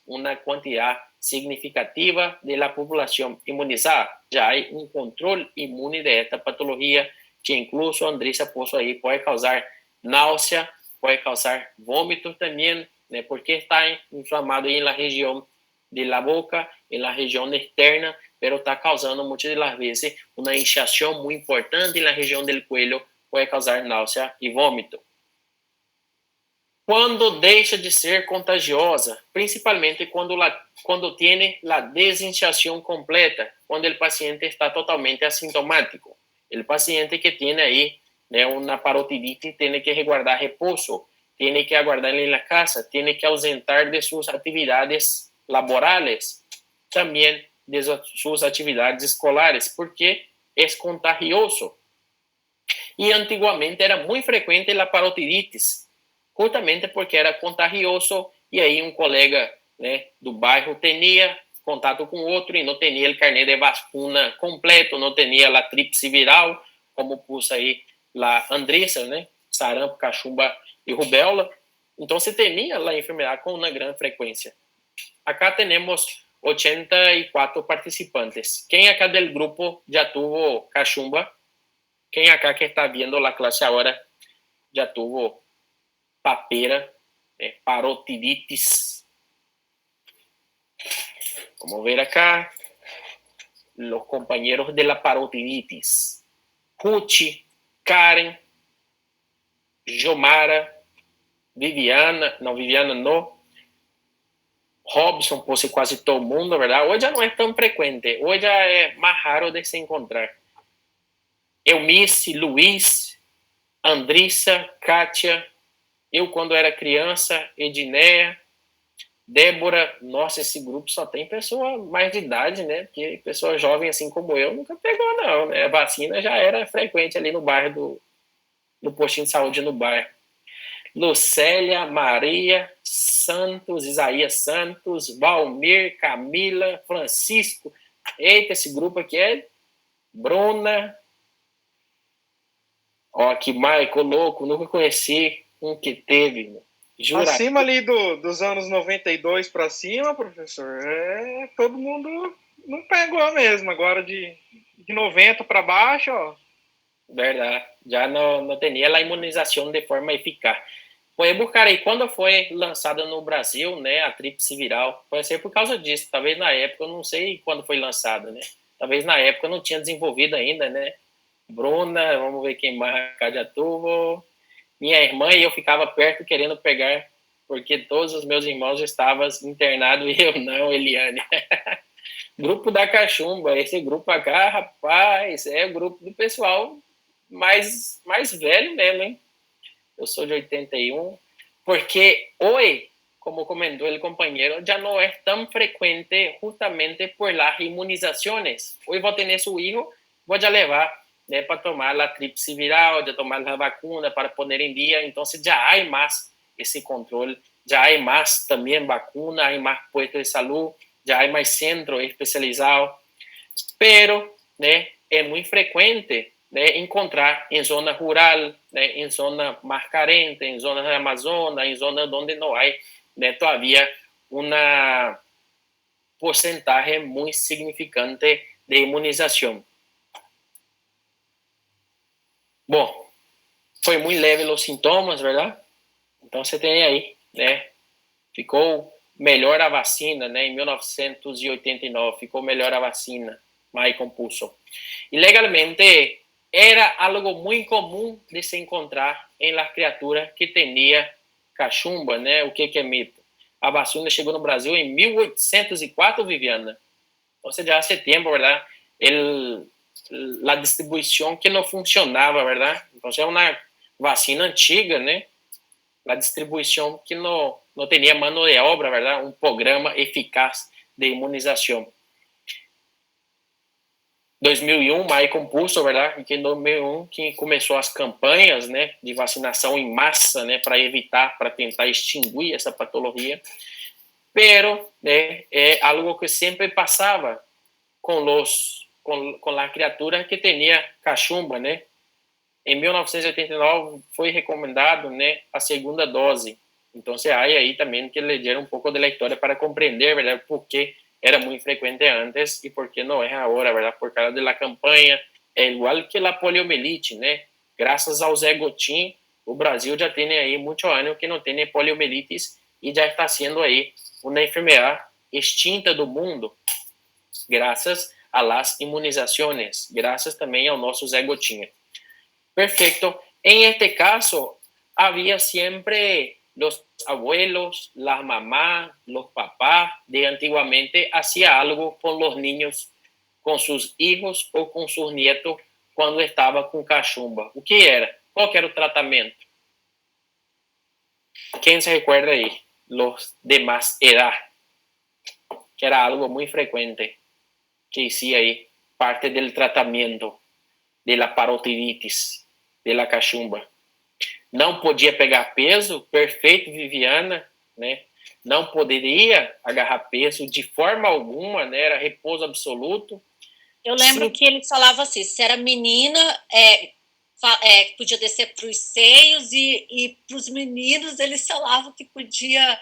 una cantidad significativa de la población inmunizada. Ya hay un control inmune de esta patología que incluso Andressa puso ahí, puede causar náusea, puede causar vómitos también, porque está inflamado ahí en la región de la boca, en la región externa, pero está causando muchas de las veces una hinchazón muy importante en la región del cuello, puede causar náusea y vómito. Quando deixa de ser contagiosa, principalmente quando tem a desinchação completa, quando o paciente está totalmente assintomático. O paciente que tem aí uma parotiditis tem que resguardar repouso, tem que aguardar em casa, tem que ausentar de suas atividades laborales, também de suas atividades escolares, porque é contagioso. E antigamente era muito frequente a parotiditis, justamente porque era contagioso e aí um colega do bairro tinha contato com outro e não tinha o carnet de vacuna completo, não tinha a tríplice viral, como pus aí a Andressa, sarampo, cachumba e rubéola. Então, se tinha a enfermidade com uma grande frequência. Acá temos 84 participantes. Quem acá del grupo já tuvo cachumba? Quem acá que está viendo a classe agora já tuvo papera, parotiditis? Vamos ver acá los compañeros de la parotiditis. Ruchi, Karen, Jomara, Viviana no, Robson, fosse quase todo mundo, verdade? Hoje já não é tão frequente, hoje já é mais raro de se encontrar. Eunice, Luiz, Andrissa, Kátia, eu quando era criança, Edneia, Débora, nossa, esse grupo só tem pessoa mais de idade, né? Porque pessoa jovem assim como eu nunca pegou, não, né? A vacina já era frequente ali no bairro no postinho de saúde no bairro. Lucélia, Maria, Santos, Isaías Santos, Valmir, Camila, Francisco. Eita, esse grupo aqui é Bruna. Ó, que Michael, louco, nunca conheci um que teve. Jura? Acima ali dos anos 92 para cima, professor, todo mundo não pegou mesmo. Agora de 90 para baixo, ó. Verdade. Já não tinha a imunização de forma eficaz. Pode buscar aí quando foi lançada no Brasil, né, a tríplice viral. Pode ser por causa disso. Talvez na época, eu não sei quando foi lançada, né? Talvez na época não tinha desenvolvido ainda, né? Bruna, vamos ver quem mais, Cadiatubo. Minha irmã e eu ficava perto querendo pegar, porque todos os meus irmãos estavam internados e eu não, Eliane. Grupo da Cachumba, esse grupo acá, rapaz, é o grupo do pessoal mais velho mesmo, hein? Eu sou de 81, porque hoje, como comentou o companheiro, já não é tão frequente justamente por las imunizações. Hoje vou ter seu filho, vou já levar, né, para tomar a tríplice viral, já tomar a vacuna para poner em dia, então já há mais esse controle, já há mais também vacuna, há mais postos de saúde, já há mais centro especializado, pero, né, é muito frequente, né, encontrar em zona rural, né, em zona mais carente, em zona da Amazônia, em zona onde não há, né, todavía uma porcentagem muito significante de imunização. Bom, foi muito leve os sintomas, verdade? Então você tem aí, né, ficou melhor a vacina, né, em 1989, ficou melhor a vacina, mais compulso. E legalmente era algo muito comum de se encontrar em las criaturas que tinha cachumba, né? O que é mito? A vacina chegou no Brasil em 1804, Viviana. Ou seja, há tempo, verdade? A distribuição que não funcionava, verdade? Então, é uma vacina antiga, né? A distribuição que não tinha mano de obra, verdade? Um programa eficaz de imunização. 2001, mais compulso, verdade? Que em 2001 que começou as campanhas, né, de vacinação em massa, né, para evitar, para tentar extinguir essa patologia. Pero, né, é algo que sempre passava com a criatura que tinha cachumba, né? Em 1989 foi recomendado, né, a segunda dose. Então, se aí também que ler um pouco da história para compreender, verdade, por que era muito frequente antes e por que não é agora, verdade, por causa da campanha. É igual que a poliomielite, né? Graças ao Zé Gotin, o Brasil já tem aí muito ano que não tem poliomielite e já está sendo aí uma enfermidade extinta do mundo, graças às imunizações, graças também ao nosso Zé Gotinha. Perfecto. En este caso, había siempre los abuelos, las mamás, los papás de antiguamente hacía algo con los niños, con sus hijos o con sus nietos cuando estaba con cachumba. ¿O qué era? ¿Cuál era el tratamiento? ¿Quién se recuerda ahí? Los de más edad, que era algo muy frecuente que hacía ahí parte del tratamiento de la parotiditis, de la cachumba. Não podia pegar peso, perfeito, Viviana, né? Não poderia agarrar peso de forma alguma, né? Era repouso absoluto. Eu lembro que ele falava assim, se era menina, podia descer para os seios e para os meninos eles falavam que podia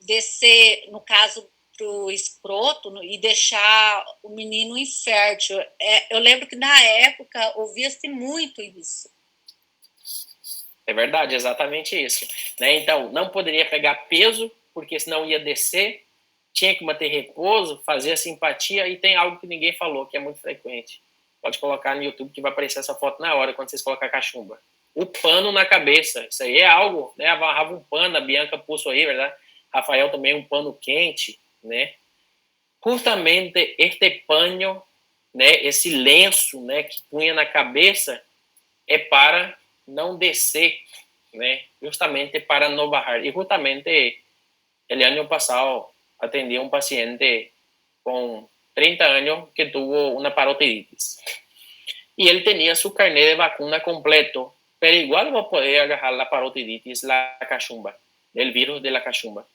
descer, no caso, para o escroto e deixar o menino infértil. Eu lembro que na época ouvia-se muito isso. É verdade, exatamente isso. Né? Então, não poderia pegar peso, porque senão ia descer, tinha que manter repouso, fazer a simpatia, e tem algo que ninguém falou, que é muito frequente. Pode colocar no YouTube que vai aparecer essa foto na hora, quando vocês colocar cachumba. O pano na cabeça, isso aí é algo, né? Amarrava um pano, a Bianca pulso aí, verdade? Rafael, também um pano quente, né? Justamente este pano, né, esse lenço, né, que punha na cabeça é para não descer, né? Justamente para não bajar. E justamente el ano passado atendi um paciente com 30 anos que tuvo uma parotiditis. Y él tenía su carnet de vacuna completo, pero igual va a poder agarrar la parotiditis, la cachumba, el virus de la cachumba.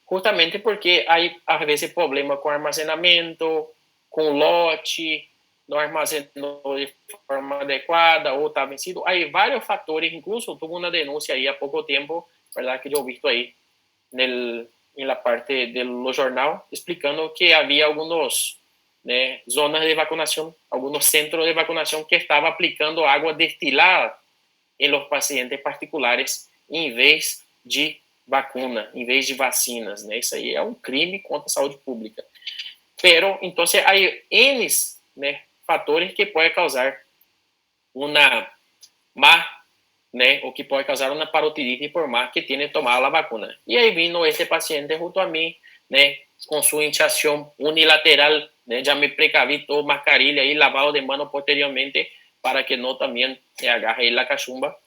Justamente porque hay a veces problemas con almacenamiento, con lote, no armazenó de forma adecuada o está vencido. Hay varios factores, incluso tuvo una denuncia ahí a poco tiempo, ¿verdad? Que yo he visto ahí en la parte del jornal, explicando que había algunos zonas de vacunación, algunos centros de vacunación que estaban aplicando agua destilada en los pacientes particulares en vez de vacuna, em vez de vacinas, né? Isso aí é um crime contra a saúde pública. Pero, então, há N, né, fatores que podem causar uma má, né, ou que pode causar uma parotidite por má que tem tomado a vacuna. E aí vino este paciente junto a mim, né, com sua inchação unilateral, né, já me precavi, todo mascarilha e lavado de mano posteriormente para que não também agarre a cachumba.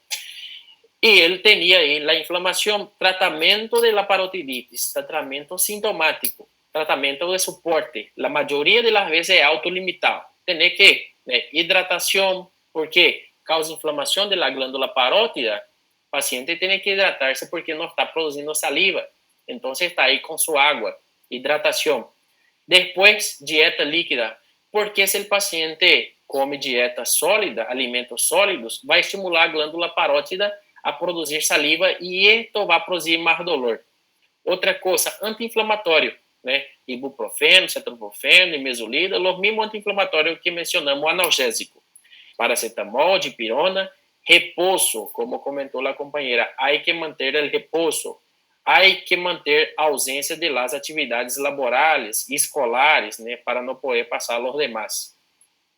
Y él tenía ahí la inflamación, tratamiento de la parotiditis, tratamiento sintomático, tratamiento de soporte. La mayoría de las veces es autolimitado. Tener que hidratación, porque causa inflamación de la glándula parótida. El paciente tiene que hidratarse porque no está produciendo saliva. Entonces está ahí con su agua. Hidratación. Después, dieta líquida. Porque si el paciente come dieta sólida, alimentos sólidos, va a estimular la glándula parótida a produzir saliva e esto vai produzir mais dolor. Outra coisa, anti-inflamatório, né? Ibuprofeno, cetropofeno, imesolida, os mesmos anti-inflamatórios que mencionamos, analgésico. Paracetamol, dipirona, repouso, como comentou a companheira, há que manter o repouso, há que manter a ausência de las atividades laborais e escolares, né? Para não poder passar aos demais.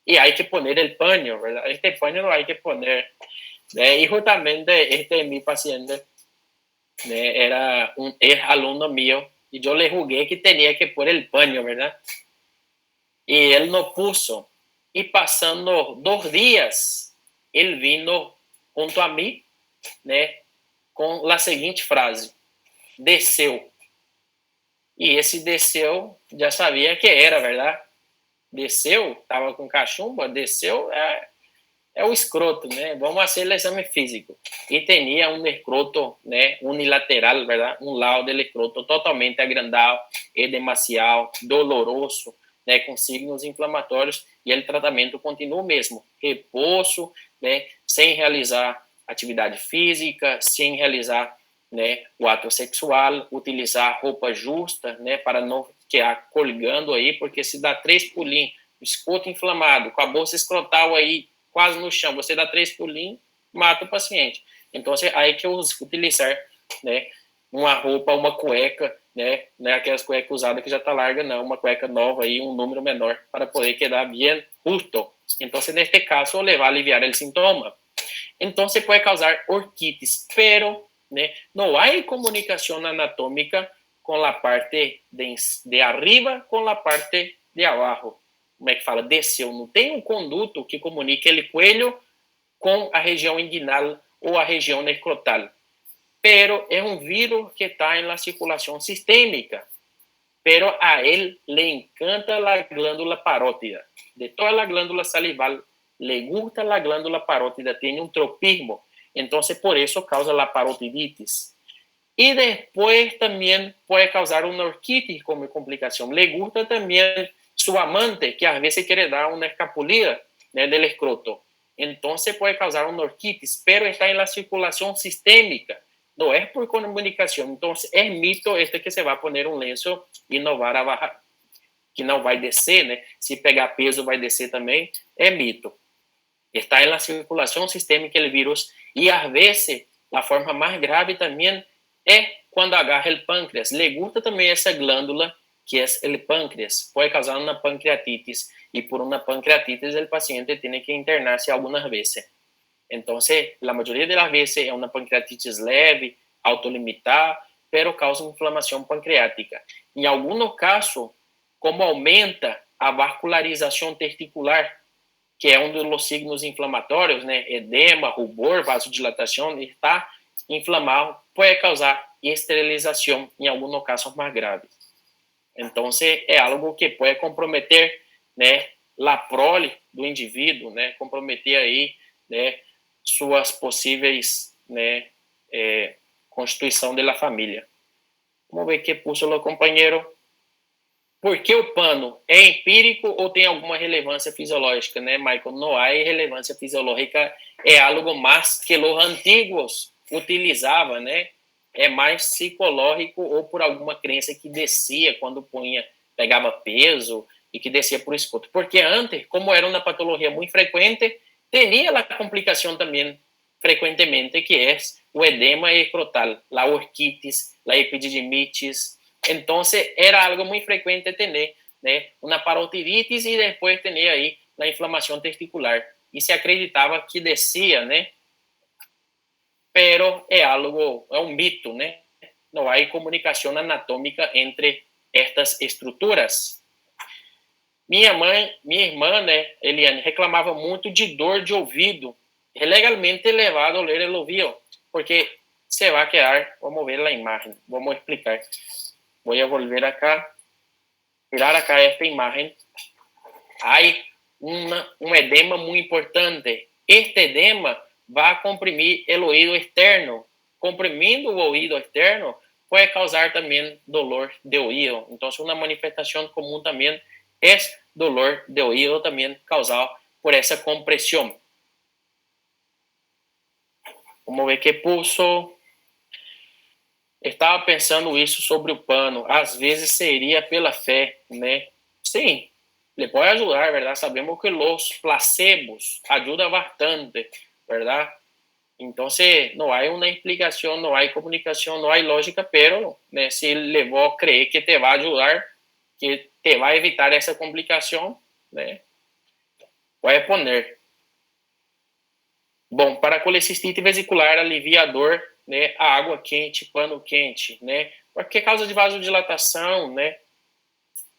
E há que poner o paño, ¿verdad? Este paño há que poner. Y justamente este mi paciente era un ex alumno mío y yo le jugué que tenía que poner el paño, ¿verdad? Y él no puso. Y pasando 2 días, él vino junto a mí, con la siguiente frase: desceu. Y ese desceu ya sabía que era, ¿verdad? Desceu, estava com cachumba, desceu é o escroto, né? Vamos fazer o exame físico. E tinha um escroto, né, unilateral, verdade? Um lado do escroto totalmente agrandado, edemacial, doloroso, né, com signos inflamatórios, e o tratamento continua o mesmo. Repouso, né, sem realizar atividade física, sem realizar, né, o ato sexual, utilizar roupa justa, né, para não ficar colgando aí, porque se dá 3 pulinhos, escroto inflamado, com a bolsa escrotal aí quase no chão, você dá 3 pulinhos, mata o paciente. Então, aí que eu utilizar, né, uma roupa, uma cueca, né, não é aquelas cuecas usadas que já está larga, não, uma cueca nova aí, um número menor, para poder quedar bem justo. Então, neste caso, ele vai aliviar o sintoma. Então, pode causar orquites, pero, né, não há comunicação anatômica com a parte de arriba com a parte de abaixo. Como é que fala? Desceu. Não tem um conduto que comunique ele coelho com a região inguinal ou a região escrotal. Pero é um vírus que está na circulação sistêmica. Pero a ele le encanta a glândula parótida. De toda a glândula salival, le gusta a glândula parótida, tem um tropismo. Então, por isso causa a parotiditis. E depois também pode causar uma orquitis como complicação. Le gusta também su amante, que às vezes quer dar uma escapulida, né, del escroto. Então, pode causar uma orquitis, pero está em la circulação sistêmica. Não é por comunicação. Então, é mito este que se vai poner um lenço e não vai bajar, que não vai descer, né? Se pegar peso, vai descer também. É mito. Está em la circulação sistêmica o vírus e, às vezes, a forma mais grave também é quando agarra o pâncreas. Le gusta também essa glândula, que é o pâncreas, pode causar uma pancreatitis, e por uma pancreatitis o paciente tem que internar-se algumas vezes. Então, a maioria das vezes é uma pancreatitis leve, autolimitar, pero causa inflamação pancreática. Em alguns casos, como aumenta a vascularização testicular, que é um dos signos inflamatórios, né? Edema, rubor, vasodilatação, está inflamado, pode causar esterilização em alguns casos mais graves. Então, é algo que pode comprometer, né, a prole do indivíduo, né, comprometer aí, né, suas possíveis, né, constituição da família. Vamos ver que puso o companheiro. Por que o pano é empírico ou tem alguma relevância fisiológica, né, Michael? Não há relevância fisiológica, é algo mais que os antigos utilizavam, né? É mais psicológico ou por alguma crença que descia quando pegava peso e que descia por esgoto. Porque antes, como era uma patologia muito frequente, teria a complicação também frequentemente, que é o edema escrotal, a orquites, a epididimitis. Então, era algo muito frequente ter, né, uma parotiditis e depois ter aí a inflamação testicular. E se acreditava que descia, né? Pero é um mito, né? Não há comunicação anatômica entre estas estruturas. Minha irmã, né, Eliane, reclamava muito de dor de ouvido. É legalmente levado a ler o ouvido, porque se vai quedar, vamos ver a imagem, vamos explicar. Voy a volver acá, mirar acá esta imagen. Hay un edema muy importante. Este edema va a comprimir el oído externo. Comprimindo o oído externo puede causar también dolor de oído. Entonces, una manifestación común también es dolor de oído, también causado por esa compresión. Vamos ver que puso. Estava pensando isso sobre o pano. Às vezes seria pela fé, né? Sim, le pode ajudar, verdade? Sabemos que os placebos ajudam bastante, verdade? Então, não há uma explicação, não há comunicação, não há lógica, pero, né, se levou a crer que te vai ajudar, que te vai evitar essa complicação, né? Pode poner. Bom, para a colecistite vesicular, alivia a dor, né, a água quente, pano quente, né, porque causa de vasodilatação, né,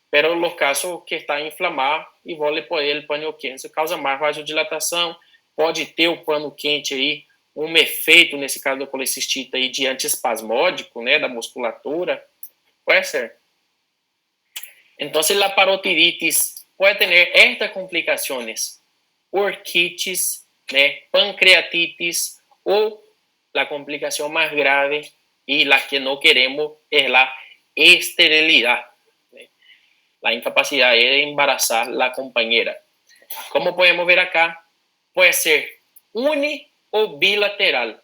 pero no caso que está inflamado e vole por ele pano quente, causa mais vasodilatação, pode ter o pano quente aí, um efeito, nesse caso da colecistite aí, de antiespasmódico, né, da musculatura, pode ser. Então, a parotiditis pode ter estas complicações, orquites, né, pancreatitis ou a complicação mais grave e a que não queremos é a esterilidade, né? A incapacidade de embarazar a companheira. Como podemos ver acá, pode ser uni ou bilateral.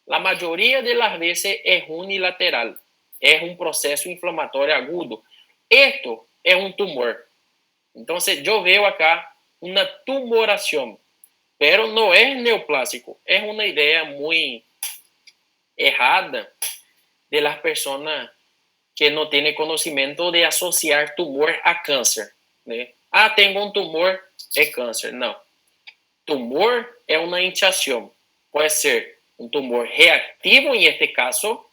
A maioria das vezes é unilateral. É um processo inflamatório agudo. Esto é um tumor. Então, eu vejo acá uma tumoração, pero não é neoplásico. É uma ideia muito errada de las personas que no tienen conocimiento de asociar tumor a cáncer, né? Ah, tengo un tumor, é cáncer. Não. Tumor é uma inchação. Pode ser um tumor reativo, em este caso,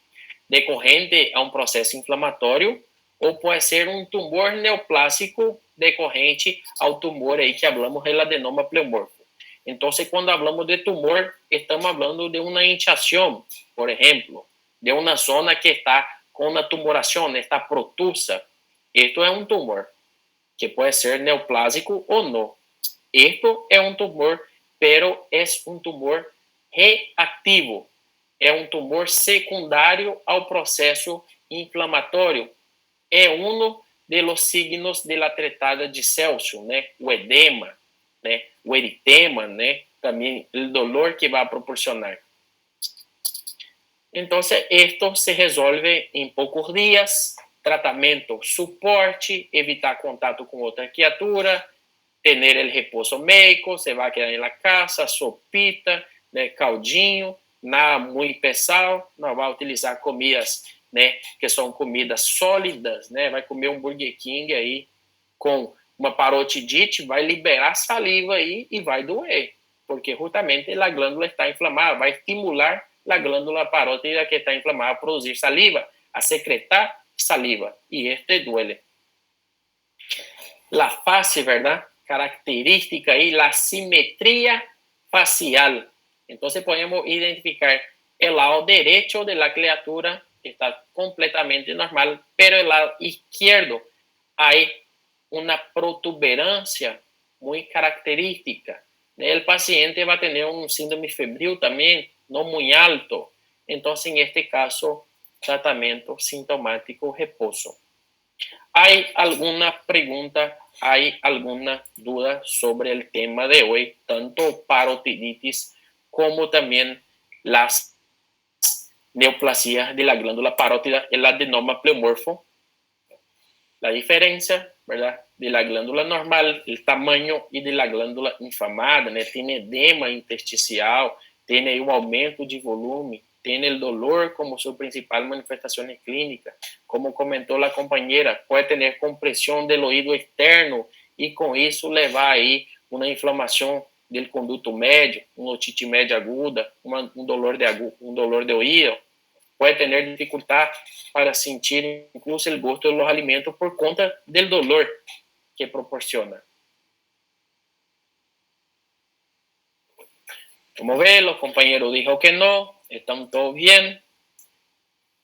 decorrente a um processo inflamatório, ou pode ser um tumor neoplásico decorrente ao tumor aí que hablamos del adenoma pleomorfo. Então, quando falamos de tumor, estamos falando de uma inchação, por exemplo, de uma zona que está com uma tumoração, está protusa. Isto é um tumor, que pode ser neoplásico ou não. Isto é um tumor, pero é um tumor reativo. É um tumor secundário ao processo inflamatório. É um dos signos da tretada de Celso, né? O edema, né? O eritema, né? Também o dolor que vai proporcionar. Então, isto se resolve em poucos dias. Tratamento, suporte, evitar contato com outra criatura, ter o repouso médico, você vai quedar na casa, sopita, né? Caldinho, nada muito pesado, não vai utilizar comidas, né? Que são comidas sólidas, né? Vai comer um Burger King aí com uma parotidite, vai liberar saliva aí e vai doer, porque justamente a glândula está inflamada, vai estimular a glândula parótida que está inflamada a produzir saliva. a secretar saliva, y este duele. La fase, ¿verdad? Característica y la simetría facial. Entonces podemos identificar el lado derecho de la criatura, que está completamente normal, pero el lado izquierdo hay una protuberancia muy característica. El paciente va a tener un síndrome febril también, no muy alto. Entonces, en este caso, tratamiento sintomático reposo. ¿Hay alguna pregunta, hay alguna duda sobre el tema de hoy? Tanto parotiditis como también las neoplasias de la glándula parótida, el adenoma pleomorfo. La diferencia, ¿verdad?, de la glándula normal, el tamaño, y de la glándula inflamada, ¿no? Tiene edema intersticial, tiene un aumento de volumen, tiene el dolor como su principal manifestación clínica. Como comentó la compañera, puede tener compresión del oído externo y con eso levar ahí una inflamación del conducto medio, una otite média aguda, un dolor de oído. Puede tener dificultad para sentir incluso el gusto de los alimentos por conta del dolor que proporciona. Como ven, los compañeros dijo que no, están todos bien.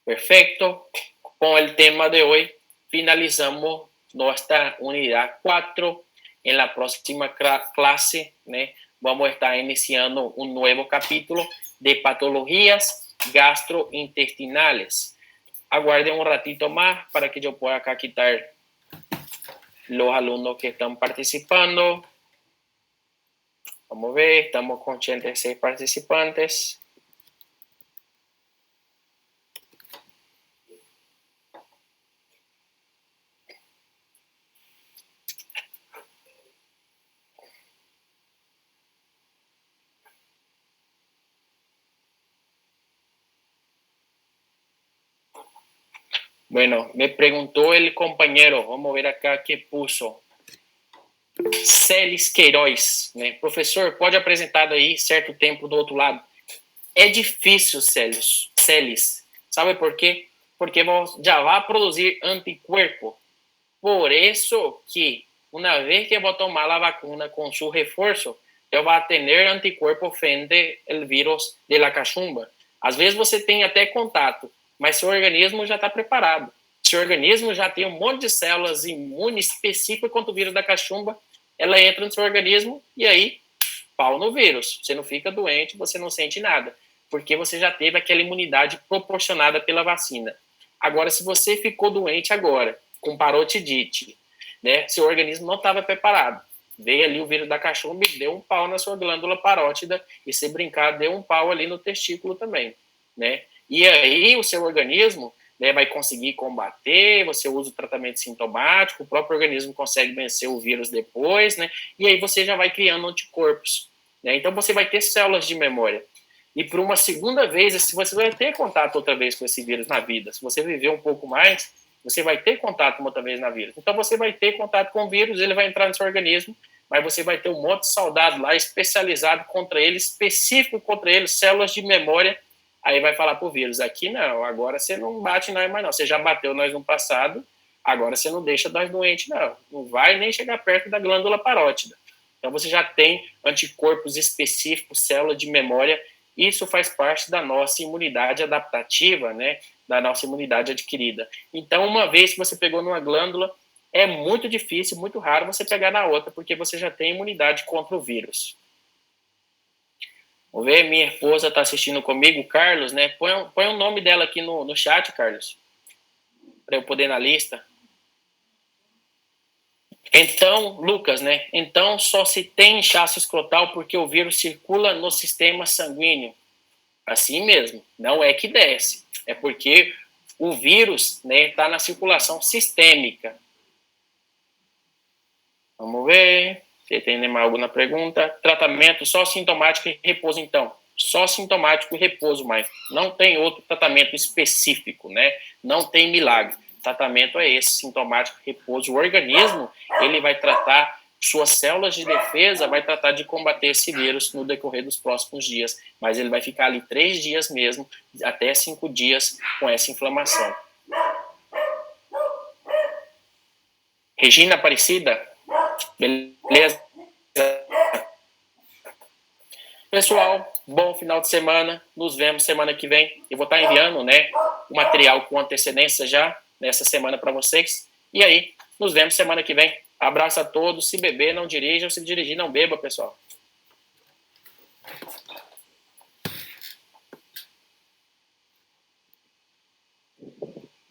Perfecto. Con el tema de hoy finalizamos nuestra unidad 4. En la próxima clase, ¿no?, vamos a estar iniciando un nuevo capítulo de patologías gastrointestinales. Aguarden un ratito más para que yo pueda acá quitar los alumnos que están participando. Vamos a ver, estamos con 86 participantes. Bueno, me preguntó el compañero, vamos a ver acá qué puso. Celis Queiroz, né? Professor, pode apresentar aí certo tempo do outro lado? É difícil, Celis. Sabe por quê? Porque já vai produzir anticorpo. Por isso que, uma vez que eu vou tomar a vacuna com seu reforço, eu vou ter anticorpo frente ao vírus de la cachumba. Às vezes você tem até contato, mas seu organismo já está preparado. Seu organismo já tem um monte de células imunes específicas contra o vírus da cachumba, ela entra no seu organismo e aí, pau no vírus. Você não fica doente, você não sente nada, porque você já teve aquela imunidade proporcionada pela vacina. Agora, se você ficou doente agora, com parotidite, né, seu organismo não estava preparado, veio ali o vírus da cachumba e deu um pau na sua glândula parótida, e se brincar, deu um pau ali no testículo também, né? E aí o seu organismo, né, vai conseguir combater, você usa o tratamento sintomático, o próprio organismo consegue vencer o vírus depois, né? E aí você já vai criando anticorpos, né? Então você vai ter células de memória. E por uma segunda vez, se você vai ter contato outra vez com esse vírus na vida, se você viver um pouco mais, você vai ter contato uma outra vez na vida. Então você vai ter contato com o vírus, ele vai entrar no seu organismo, mas você vai ter um monte de soldado lá especializado contra ele, específico contra ele, células de memória. Aí vai falar pro vírus, aqui não, agora você não bate nós mais não, você já bateu nós no passado, agora você não deixa nós doentes não, não vai nem chegar perto da glândula parótida. Então você já tem anticorpos específicos, célula de memória, isso faz parte da nossa imunidade adaptativa, né, da nossa imunidade adquirida. Então, uma vez que você pegou numa glândula, é muito difícil, muito raro você pegar na outra, porque você já tem imunidade contra o vírus. Vamos ver, minha esposa está assistindo comigo, Carlos, né? Põe o nome dela aqui no chat, Carlos, para eu poder ir na lista. Então, Lucas, né? Então, só se tem inchaço escrotal porque o vírus circula no sistema sanguíneo. Assim mesmo, não é que desce. É porque o vírus, né, está na circulação sistêmica. Vamos ver. Se tem mais alguma pergunta. Tratamento só sintomático e repouso, então. Só sintomático e repouso, mas não tem outro tratamento específico, né? Não tem milagre. O tratamento é esse, sintomático e repouso. O organismo, ele vai tratar, suas células de defesa vai tratar de combater esse vírus no decorrer dos próximos dias, mas ele vai ficar ali 3 dias mesmo, até 5 dias com essa inflamação. Regina Aparecida, beleza? Pessoal, bom final de semana. Nos vemos semana que vem. Eu vou estar enviando, né, o material com antecedência já nessa semana para vocês. E aí, nos vemos semana que vem. Abraço a todos. Se beber, não dirija. Se dirigir, não beba, pessoal.